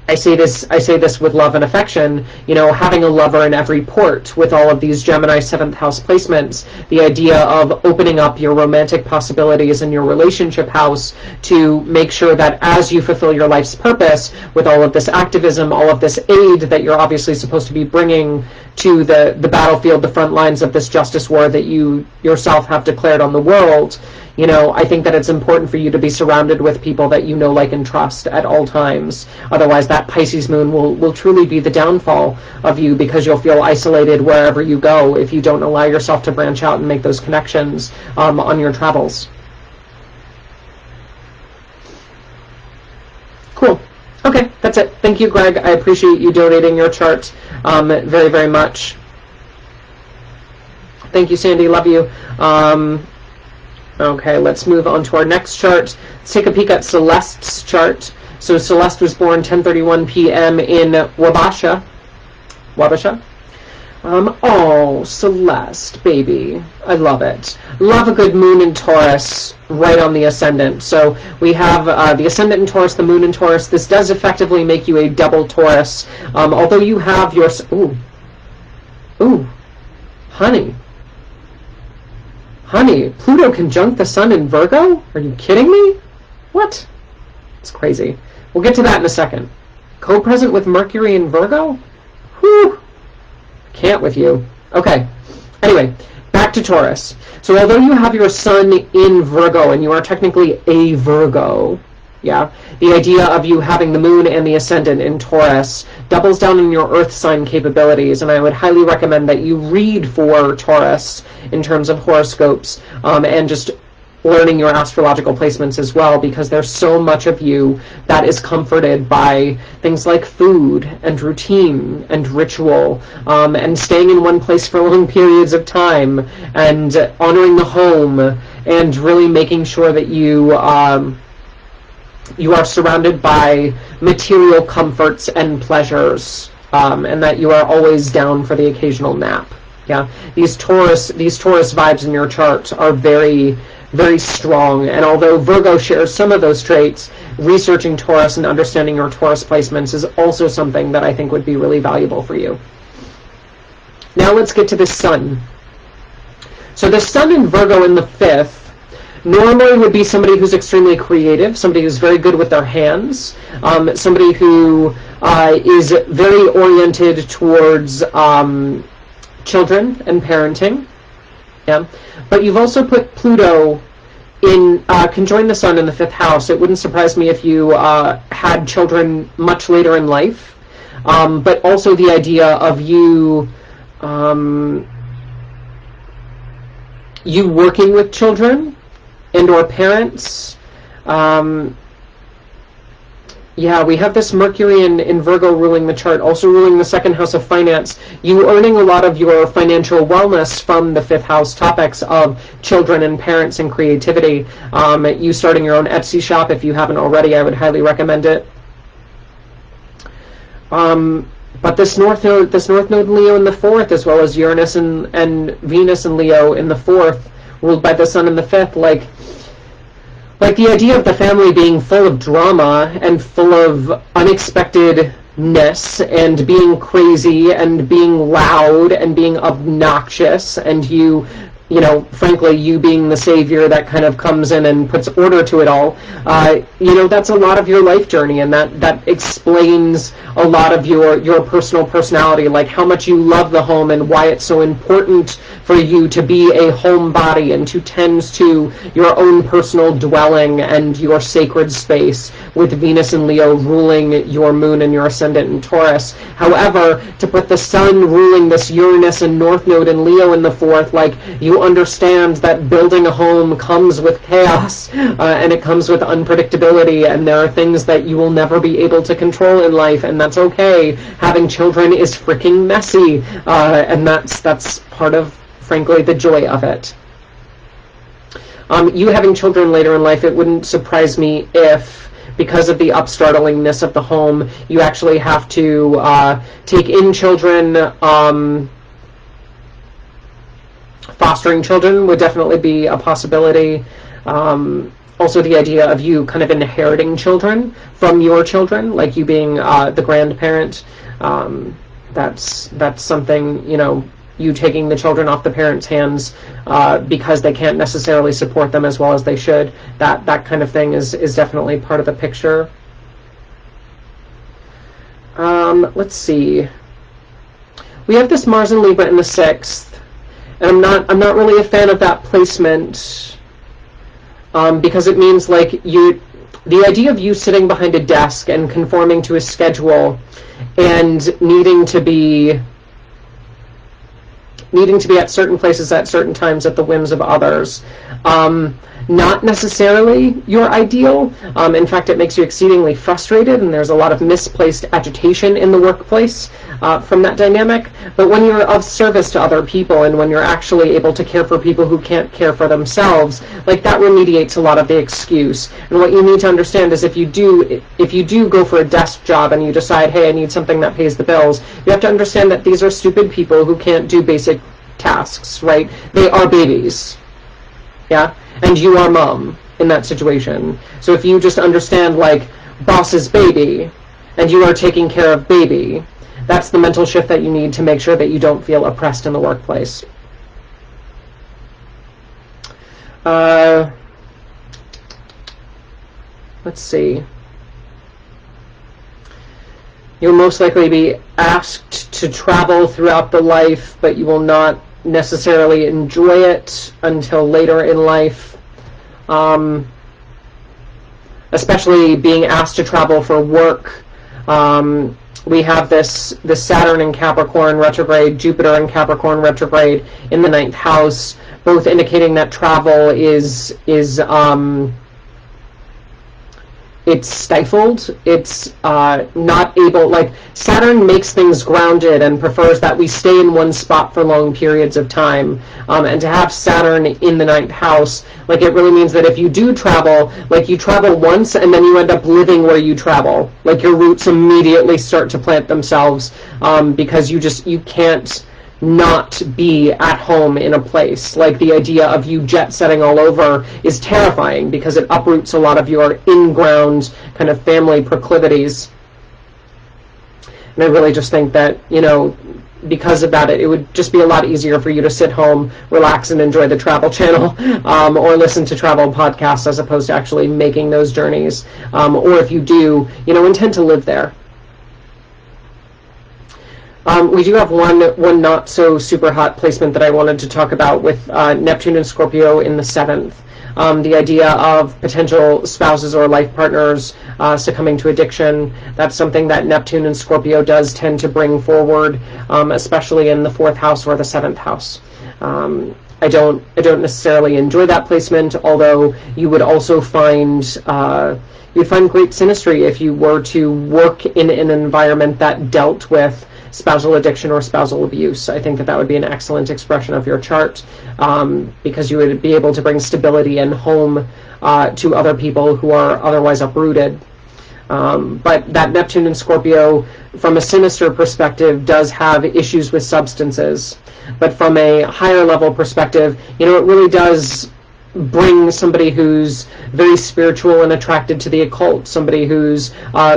I say this with love and affection, having a lover in every port with all of these Gemini 7th house placements, the idea of opening up your romantic possibilities in your relationship house to make sure that as you fulfill your life's purpose with all of this activism, all of this aid that you're obviously supposed to be bringing to the battlefield, the front lines of this justice war that you yourself have declared on the world, I think that it's important for you to be surrounded with people that you know, like, and trust at all times. Otherwise, that Pisces moon will truly be the downfall of you, because you'll feel isolated wherever you go if you don't allow yourself to branch out and make those connections on your travels. Cool. Okay, that's it. Thank you, Greg. I appreciate you donating your chart very, very much. Thank you, Sandy. Love you. Okay, let's move on to our next chart. Let's take a peek at Celeste's chart. So Celeste was born 10:31 p.m. in Wabasha. Oh, Celeste, baby. I love it. Love a good moon in Taurus right on the ascendant. So we have the ascendant in Taurus, the moon in Taurus. This does effectively make you a double Taurus. Although you have your... Ooh, honey, Pluto conjunct the sun in Virgo? Are you kidding me? What? It's crazy. We'll get to that in a second. Co-present with Mercury in Virgo? Whew. Can't with you. Okay. Anyway, back to Taurus. So although you have your sun in Virgo, and you are technically a Virgo, yeah, the idea of you having the moon and the ascendant in Taurus doubles down on your earth sign capabilities, and I would highly recommend that you read for Taurus in terms of horoscopes, and just learning your astrological placements as well, because there's so much of you that is comforted by things like food and routine and ritual, and staying in one place for long periods of time, and honoring the home, and really making sure that you are surrounded by material comforts and pleasures, and that you are always down for the occasional nap. Yeah, these Taurus vibes in your chart are very, very strong, and although Virgo shares some of those traits, researching Taurus and understanding your Taurus placements is also something that I think would be really valuable for you. Now let's get to the sun. So the sun in Virgo in the 5th normally would be somebody who's extremely creative, somebody who's very good with their hands, somebody who is very oriented towards children and parenting. Yeah, but you've also put Pluto in conjoin the sun in the 5th house. It wouldn't surprise me if you had children much later in life. but also the idea of you you working with children and or parents. Yeah, we have this Mercury in Virgo ruling the chart, also ruling the second house of finance. You earning a lot of your financial wellness from the fifth house topics of children and parents and creativity. You starting your own Etsy shop, if you haven't already, I would highly recommend it. But this North Node in Leo in the fourth, as well as Uranus and Venus in Leo in the fourth, ruled by the Sun in the fifth, like the idea of the family being full of drama and full of unexpectedness and being crazy and being loud and being obnoxious, and you know, frankly, you being the savior that kind of comes in and puts order to it all, you know, that's a lot of your life journey, and that explains a lot of your personal personality, like how much you love the home and why it's so important for you to be a homebody and to tend to your own personal dwelling and your sacred space, with Venus and Leo ruling your moon and your ascendant in Taurus. However, to put the Sun ruling this Uranus and North Node in Leo in the fourth, like, you understand that building a home comes with chaos, and it comes with unpredictability, and there are things that you will never be able to control in life, and that's okay. Having children is freaking messy, and that's part of, frankly, the joy of it. You having children later in life, it wouldn't surprise me if, because of the upstartlingness of the home, you actually have to take in children. Fostering children would definitely be a possibility. Also, the idea of you kind of inheriting children from your children, like you being the grandparent. That's something, you know, you taking the children off the parents' hands because they can't necessarily support them as well as they should. That kind of thing is definitely part of the picture. Let's see. We have this Mars and Libra in the sixth. And I'm not really a fan of that placement, because it means, like, the idea of you sitting behind a desk and conforming to a schedule and needing to be at certain places at certain times at the whims of others. Not necessarily your ideal. In fact, it makes you exceedingly frustrated, and there's a lot of misplaced agitation in the workplace from that dynamic. But when you're of service to other people, and when you're actually able to care for people who can't care for themselves, like, that remediates a lot of the excuse. And what you need to understand is if you do go for a desk job and you decide, hey, I need something that pays the bills, you have to understand that these are stupid people who can't do basic tasks, right? They are babies. Yeah? And you are mom in that situation. So if you just understand, like, boss's baby, and you are taking care of baby, that's the mental shift that you need to make sure that you don't feel oppressed in the workplace. Let's see. You'll most likely be asked to travel throughout the life, but you will not necessarily enjoy it until later in life. Especially being asked to travel for work. We have this Saturn in Capricorn retrograde, Jupiter in Capricorn retrograde in the 9th house, both indicating that travel is it's stifled, it's not able, like, Saturn makes things grounded and prefers that we stay in one spot for long periods of time, and to have Saturn in the 9th house, like, it really means that if you do travel, like, you travel once and then you end up living where you travel, like, your roots immediately start to plant themselves, because you can't not be at home in a place. Like, the idea of you jet setting all over is terrifying because it uproots a lot of your in-ground kind of family proclivities. And I really just think that, you know, because of that, it would just be a lot easier for you to sit home, relax, and enjoy the Travel Channel, or listen to travel podcasts as opposed to actually making those journeys. Or if you do, you know, intend to live there. We do have one not so super hot placement that I wanted to talk about with Neptune and Scorpio in the 7th. The idea of potential spouses or life partners succumbing to addiction, that's something that Neptune and Scorpio does tend to bring forward, especially in the 4th house or the 7th house. I don't necessarily enjoy that placement, although you would also find you'd find great synastry if you were to work in an environment that dealt with spousal addiction or spousal abuse. I think that that would be an excellent expression of your chart, because you would be able to bring stability and home to other people who are otherwise uprooted. But that Neptune and Scorpio, from a sinister perspective, does have issues with substances. But from a higher level perspective, it really does bring somebody who's very spiritual and attracted to the occult, somebody who's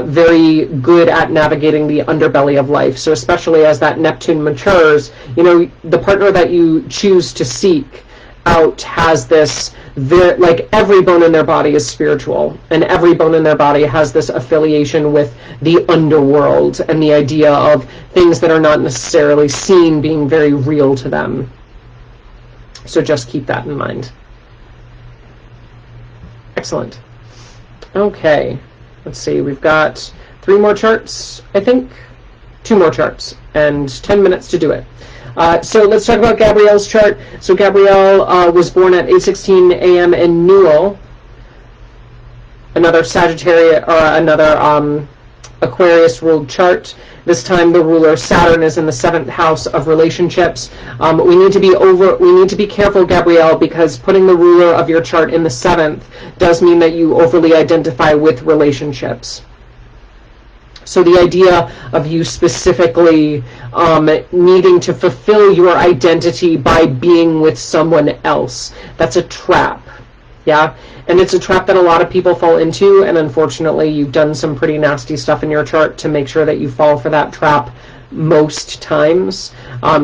very good at navigating the underbelly of life. So especially as that Neptune matures, the partner that you choose to seek out has this like every bone in their body is spiritual, and every bone in their body has this affiliation with the underworld and the idea of things that are not necessarily seen being very real to them. So just keep that in mind. Excellent. Okay, let's see, we've got 3 more charts, I think, 2 more charts, and 10 minutes to do it. So let's talk about Gabrielle's chart. So Gabrielle was born at 8:16 a.m. in Newell, another Sagittarius or another Aquarius ruled chart. This time the ruler Saturn is in the 7th house of relationships. We need to be careful, Gabrielle, because putting the ruler of your chart in the 7th does mean that you overly identify with relationships. So the idea of you specifically needing to fulfill your identity by being with someone else, that's a trap. Yeah, and it's a trap that a lot of people fall into, and unfortunately you've done some pretty nasty stuff in your chart to make sure that you fall for that trap most times.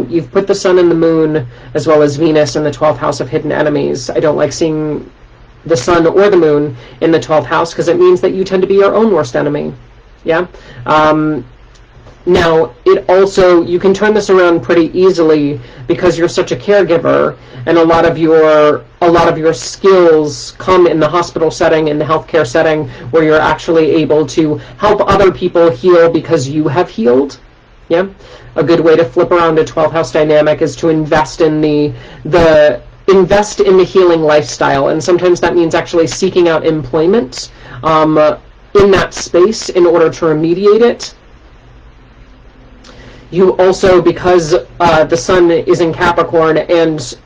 You've put the sun and the moon as well as Venus in the 12th house of hidden enemies. I don't like seeing the sun or the moon in the 12th house because it means that you tend to be your own worst enemy. Yeah. Now, it also, you can turn this around pretty easily because you're such a caregiver, and a lot of your skills come in the hospital setting, in the healthcare setting, where you're actually able to help other people heal because you have healed. Yeah. A good way to flip around a 12th house dynamic is to invest in the healing lifestyle, and sometimes that means actually seeking out employment in that space in order to remediate it. You also, because the sun is in Capricorn and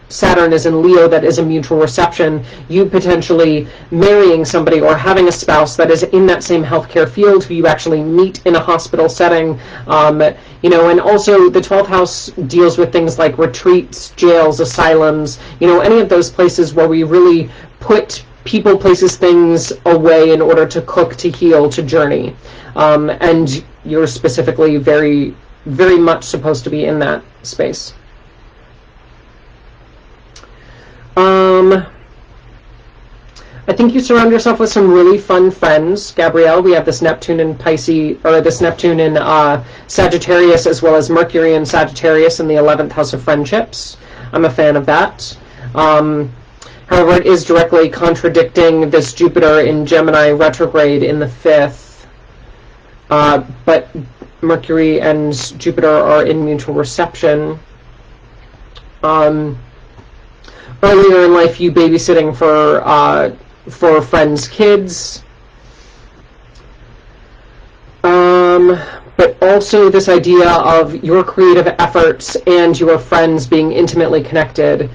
Saturn is in Leo, that is a mutual reception, you potentially marrying somebody or having a spouse that is in that same healthcare field who you actually meet in a hospital setting, and also the 12th house deals with things like retreats, jails, asylums, any of those places where we really put people, places, things away in order to cook, to heal, to journey. And you're specifically very, very much supposed to be in that space. I think you surround yourself with some really fun friends, Gabrielle. We have this Neptune in Pisces, or this Neptune in Sagittarius, as well as Mercury in Sagittarius in the 11th house of friendships. I'm a fan of that. However, it is directly contradicting this Jupiter in Gemini retrograde in the 5th. But Mercury and Jupiter are in mutual reception. Earlier in life, you babysitting for friends' kids. But also this idea of your creative efforts and your friends being intimately connected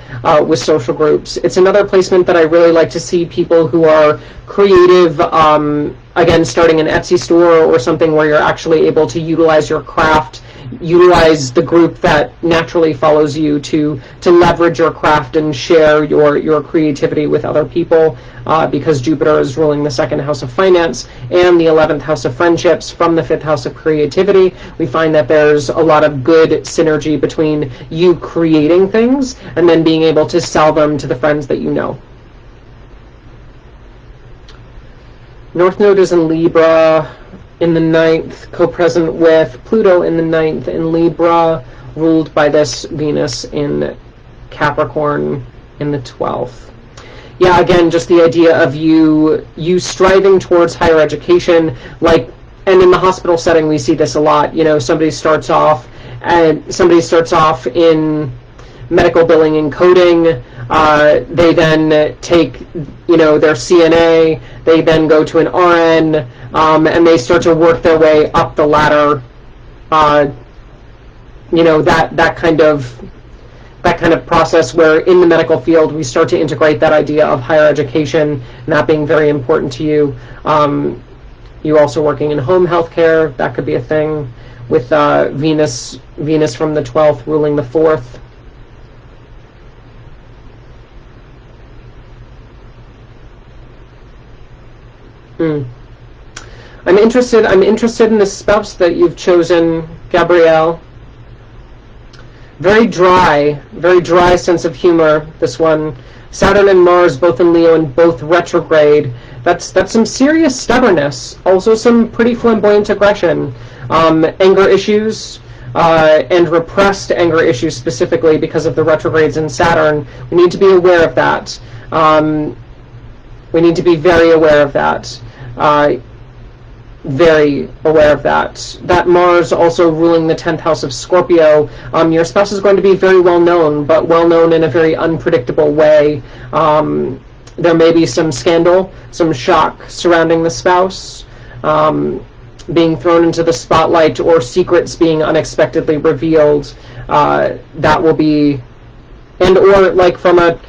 with social groups. It's another placement that I really like to see people who are creative, again, starting an Etsy store or something where you're actually able to utilize your craft, utilize the group that naturally follows you to leverage your craft and share your creativity with other people, because Jupiter is ruling the 2nd house of finance and the 11th house of friendships from the 5th house of creativity. We find that there's a lot of good synergy between you creating things and then being able to sell them to the friends that you know. North Node is in Libra in the 9th, co-present with Pluto in the 9th in Libra, ruled by this Venus in Capricorn in the 12th. yeah, again, just the idea of you striving towards higher education, like, and in the hospital setting, we see this a lot. Somebody starts off in medical billing and coding. They then take, their CNA. They then go to an RN, and they start to work their way up the ladder. That kind of process where in the medical field we start to integrate that idea of higher education and that being very important to you. You also working in home health care, that could be a thing with Venus from the 12th ruling the 4th. I'm interested in the spouse that you've chosen, Gabrielle. Very dry sense of humor, this one. Saturn and Mars both in Leo and both retrograde. That's some serious stubbornness. Also some pretty flamboyant aggression. Anger issues, and repressed anger issues specifically because of the retrogrades in Saturn. We need to be aware of that. We need to be very aware of that. Very aware of that. That Mars also ruling the 10th house of Scorpio. Your spouse is going to be very well known, but well known in a very unpredictable way. There may be some scandal, some shock surrounding the spouse, being thrown into the spotlight, or secrets being unexpectedly revealed. That will be, or like from a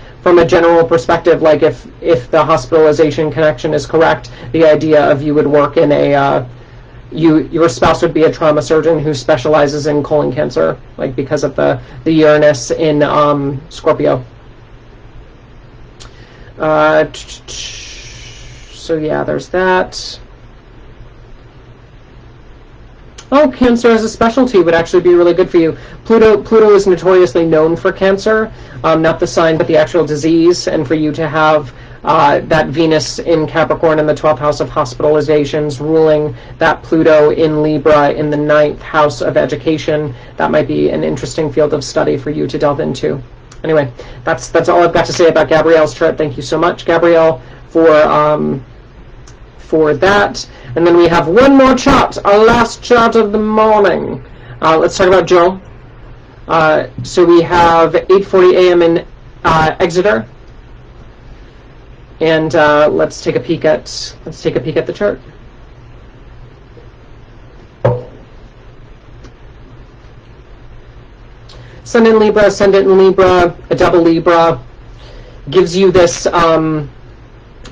general perspective, like if the hospitalization connection is correct, the idea of you would work in your spouse would be a trauma surgeon who specializes in colon cancer, like because of the Uranus in Scorpio. So yeah, there's that. Oh, Cancer as a specialty would actually be really good for you. Pluto is notoriously known for cancer, not the sign, but the actual disease, and for you to have that Venus in Capricorn in the 12th house of hospitalizations ruling that Pluto in Libra in the 9th house of education, that might be an interesting field of study for you to delve into. Anyway, that's all I've got to say about Gabrielle's chart. Thank you so much, Gabrielle, for that. And then we have one more chart, our last chart of the morning. Let's talk about Joe. So we have 8:40 a.m. in Exeter, and let's take a peek at the chart. Sun in Libra, Ascendant in Libra, a double Libra, gives you this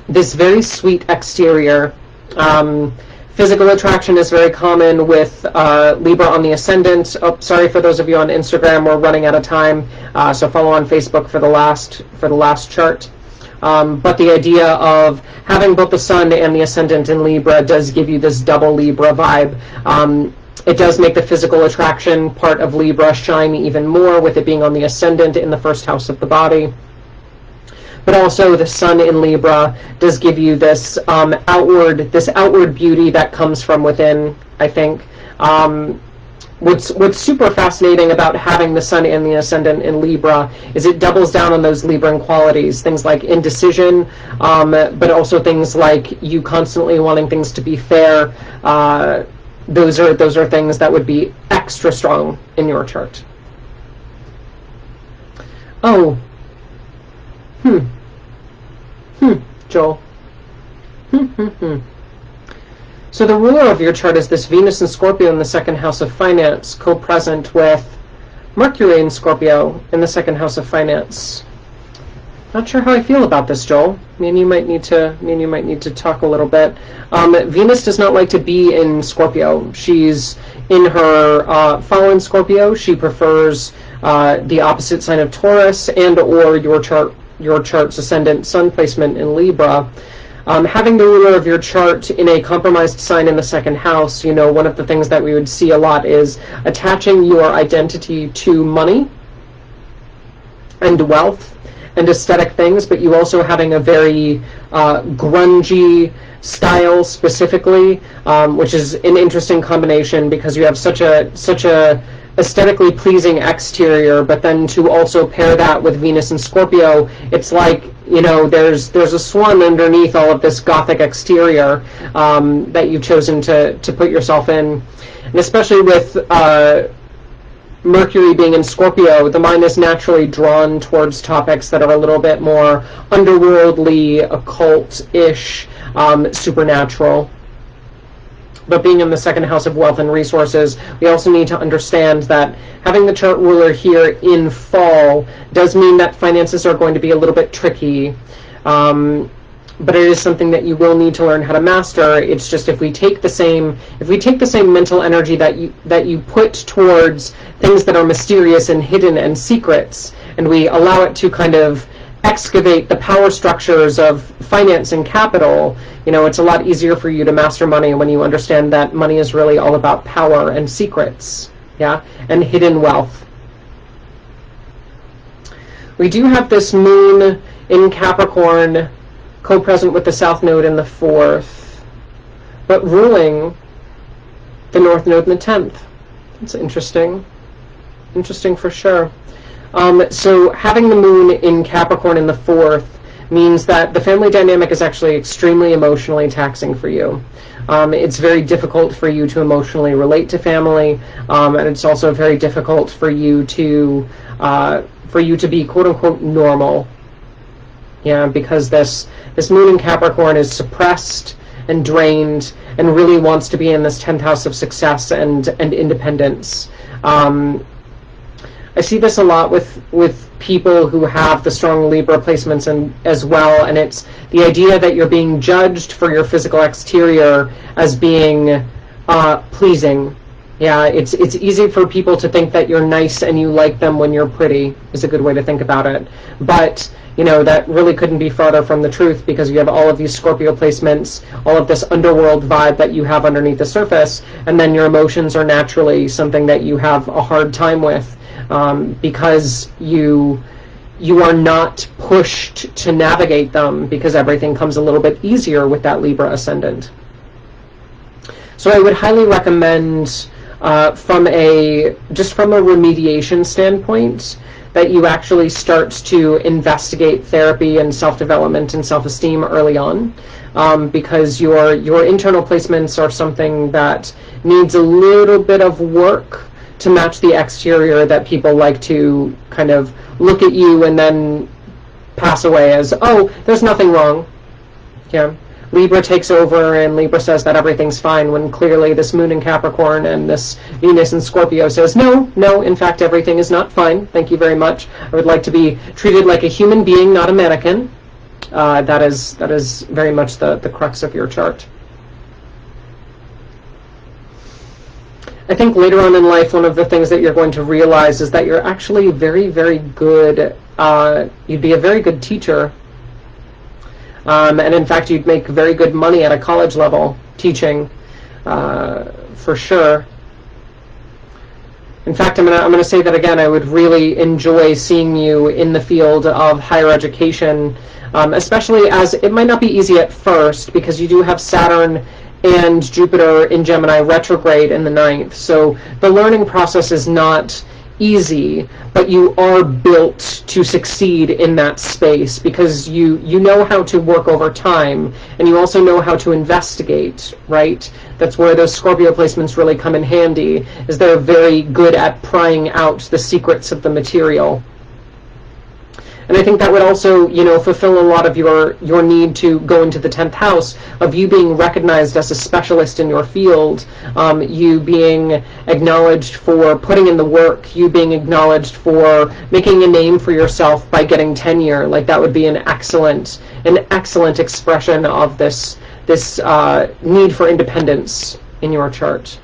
this very sweet exterior. Physical attraction is very common with Libra on the ascendant. Oh, sorry for those of you on Instagram, we're running out of time, so follow on Facebook for the last chart. But the idea of having both the Sun and the ascendant in Libra does give you this double Libra vibe. It does make the physical attraction part of Libra shine even more, with it being on the ascendant in the first house of the body. But also the Sun in Libra does give you this outward beauty that comes from within, I think. What's super fascinating about having the Sun and the Ascendant in Libra is it doubles down on those Libran qualities, things like indecision, but also things like you constantly wanting things to be fair. Those are things that would be extra strong in your chart. Oh. Joel. So the ruler of your chart is this Venus in Scorpio in the second house of finance, co-present with Mercury in Scorpio in the second house of finance. Not sure how I feel about this, Joel. Me and you might need to talk a little bit. Venus does not like to be in Scorpio. She's in her fallen Scorpio. She prefers the opposite sign of Taurus and or your chart's ascendant Sun placement in Libra. Having the ruler of your chart in a compromised sign in the second house, one of the things that we would see a lot is attaching your identity to money and wealth and aesthetic things, but you also having a very grungy style specifically, which is an interesting combination because you have such a aesthetically pleasing exterior, but then to also pair that with Venus and Scorpio, it's like there's a swan underneath all of this gothic exterior that you've chosen to put yourself in. And especially with Mercury being in Scorpio, the mind is naturally drawn towards topics that are a little bit more underworldly, occult-ish, supernatural. But being in the second house of wealth and resources, we also need to understand that having the chart ruler here in fall does mean that finances are going to be a little bit tricky. But it is something that you will need to learn how to master. It's just if we take the same mental energy that you put towards things that are mysterious and hidden and secrets, and we allow it to kind of excavate the power structures of finance and capital, it's a lot easier for you to master money when you understand that money is really all about power and secrets, and hidden wealth. We do have this moon in Capricorn, co-present with the South Node in the 4th, but ruling the North Node in the 10th. That's interesting. Interesting for sure. So having the moon in Capricorn in the 4th means that the family dynamic is actually extremely emotionally taxing for you. It's very difficult for you to emotionally relate to family, and it's also very difficult for you to be quote-unquote normal. Because this moon in Capricorn is suppressed and drained and really wants to be in this 10th house of success and independence. I see this a lot with people who have the strong Libra placements as well, and it's the idea that you're being judged for your physical exterior as being pleasing. It's easy for people to think that you're nice and you like them when you're pretty, is a good way to think about it. But that really couldn't be farther from the truth, because you have all of these Scorpio placements, all of this underworld vibe that you have underneath the surface, and then your emotions are naturally something that you have a hard time with, because you are not pushed to navigate them, because everything comes a little bit easier with that Libra ascendant. So I would highly recommend, from a remediation standpoint, that you actually start to investigate therapy and self-development and self-esteem early on, because your internal placements are something that needs a little bit of work to match the exterior that people like to kind of look at you and then pass away as, oh, there's nothing wrong. Libra takes over and Libra says that everything's fine, when clearly this moon in Capricorn and this Venus in Scorpio says, no, in fact, everything is not fine. Thank you very much. I would like to be treated like a human being, not a mannequin. That is very much the crux of your chart. I think later on in life, one of the things that you're going to realize is that you're actually very, very good. You'd be a very good teacher. And in fact, you'd make very good money at a college level teaching, for sure. In fact, I'm gonna say that again. I would really enjoy seeing you in the field of higher education, especially as it might not be easy at first, because you do have Saturn and Jupiter in Gemini retrograde in the 9th. So the learning process is not easy, but you are built to succeed in that space, because you know how to work over time, and you also know how to investigate, right? That's where those Scorpio placements really come in handy, is they're very good at prying out the secrets of the material. And I think that would also, fulfill a lot of your need to go into the 10th house of you being recognized as a specialist in your field, you being acknowledged for putting in the work, you being acknowledged for making a name for yourself by getting tenure. Like, that would be an excellent expression of this need for independence in your chart.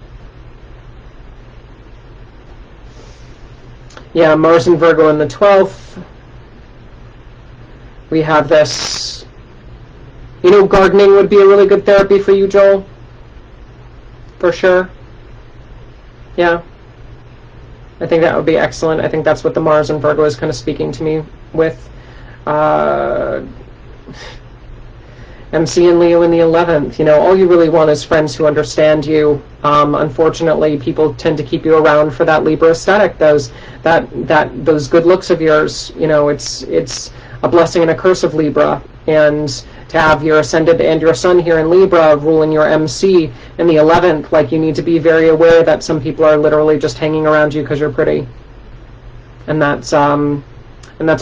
Yeah, Mars and Virgo in the 12th. We have this, gardening would be a really good therapy for you, Joel. For sure. Yeah. I think that would be excellent. I think that's what the Mars and Virgo is kind of speaking to me with. MC and Leo in the 11th. All you really want is friends who understand you. Unfortunately, people tend to keep you around for that Libra aesthetic, those good looks of yours. It's a blessing and a curse of Libra, and to have your ascendant and your sun here in Libra ruling your MC in the 11th, like, you need to be very aware that some people are literally just hanging around you because you're pretty. And that's a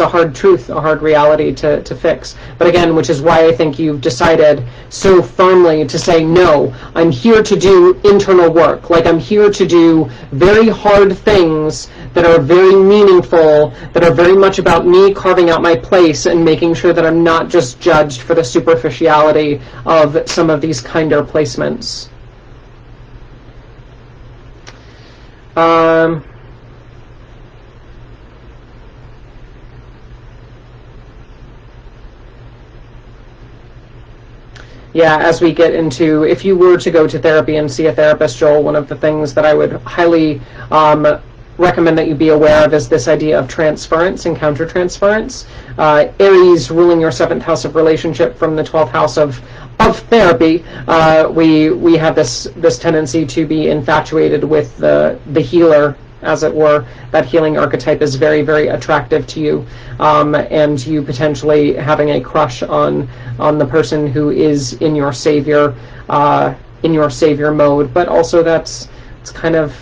hard truth, a hard reality to fix. But again, which is why I think you've decided so firmly to say, no, I'm here to do internal work. Like, I'm here to do very hard things that are very meaningful, that are very much about me carving out my place and making sure that I'm not just judged for the superficiality of some of these kinder placements. Yeah, as we get into, if you were to go to therapy and see a therapist, Joel, one of the things that I would highly recommend that you be aware of is this idea of transference and countertransference. Aries ruling your 7th house of relationship from the 12th house of therapy, we have this tendency to be infatuated with the healer, as it were. That healing archetype is very, very attractive to you, and you potentially having a crush on the person who is in your savior mode. But also it's kind of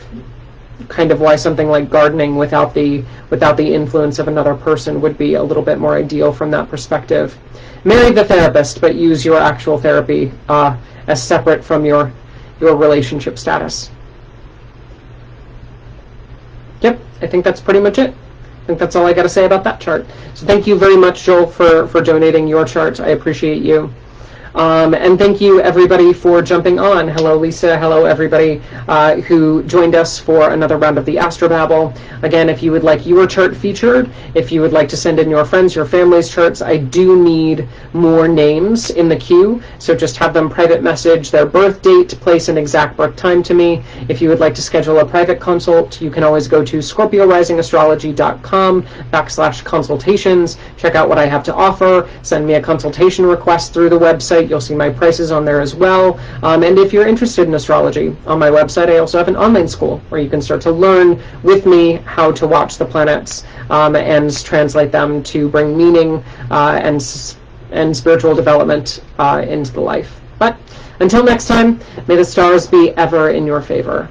why something like gardening without the influence of another person would be a little bit more ideal from that perspective. Marry the therapist, but use your actual therapy as separate from your relationship status. Yep, I think that's pretty much it. I think that's all I got to say about that chart. So thank you very much, Joel, for donating your chart. I appreciate you. And thank you, everybody, for jumping on. Hello, Lisa. Hello, everybody who joined us for another round of the Astro-Babble. Again, if you would like your chart featured, if you would like to send in your friends, your family's charts, I do need more names in the queue. So just have them private message their birth date, place, and exact birth time to me. If you would like to schedule a private consult, you can always go to scorpiorisingastrology.com/consultations. Check out what I have to offer. Send me a consultation request through the website. You'll see my prices on there as well. And if you're interested in astrology, on my website I also have an online school where you can start to learn with me how to watch the planets and translate them to bring meaning and spiritual development into the life. But until next time, may the stars be ever in your favor.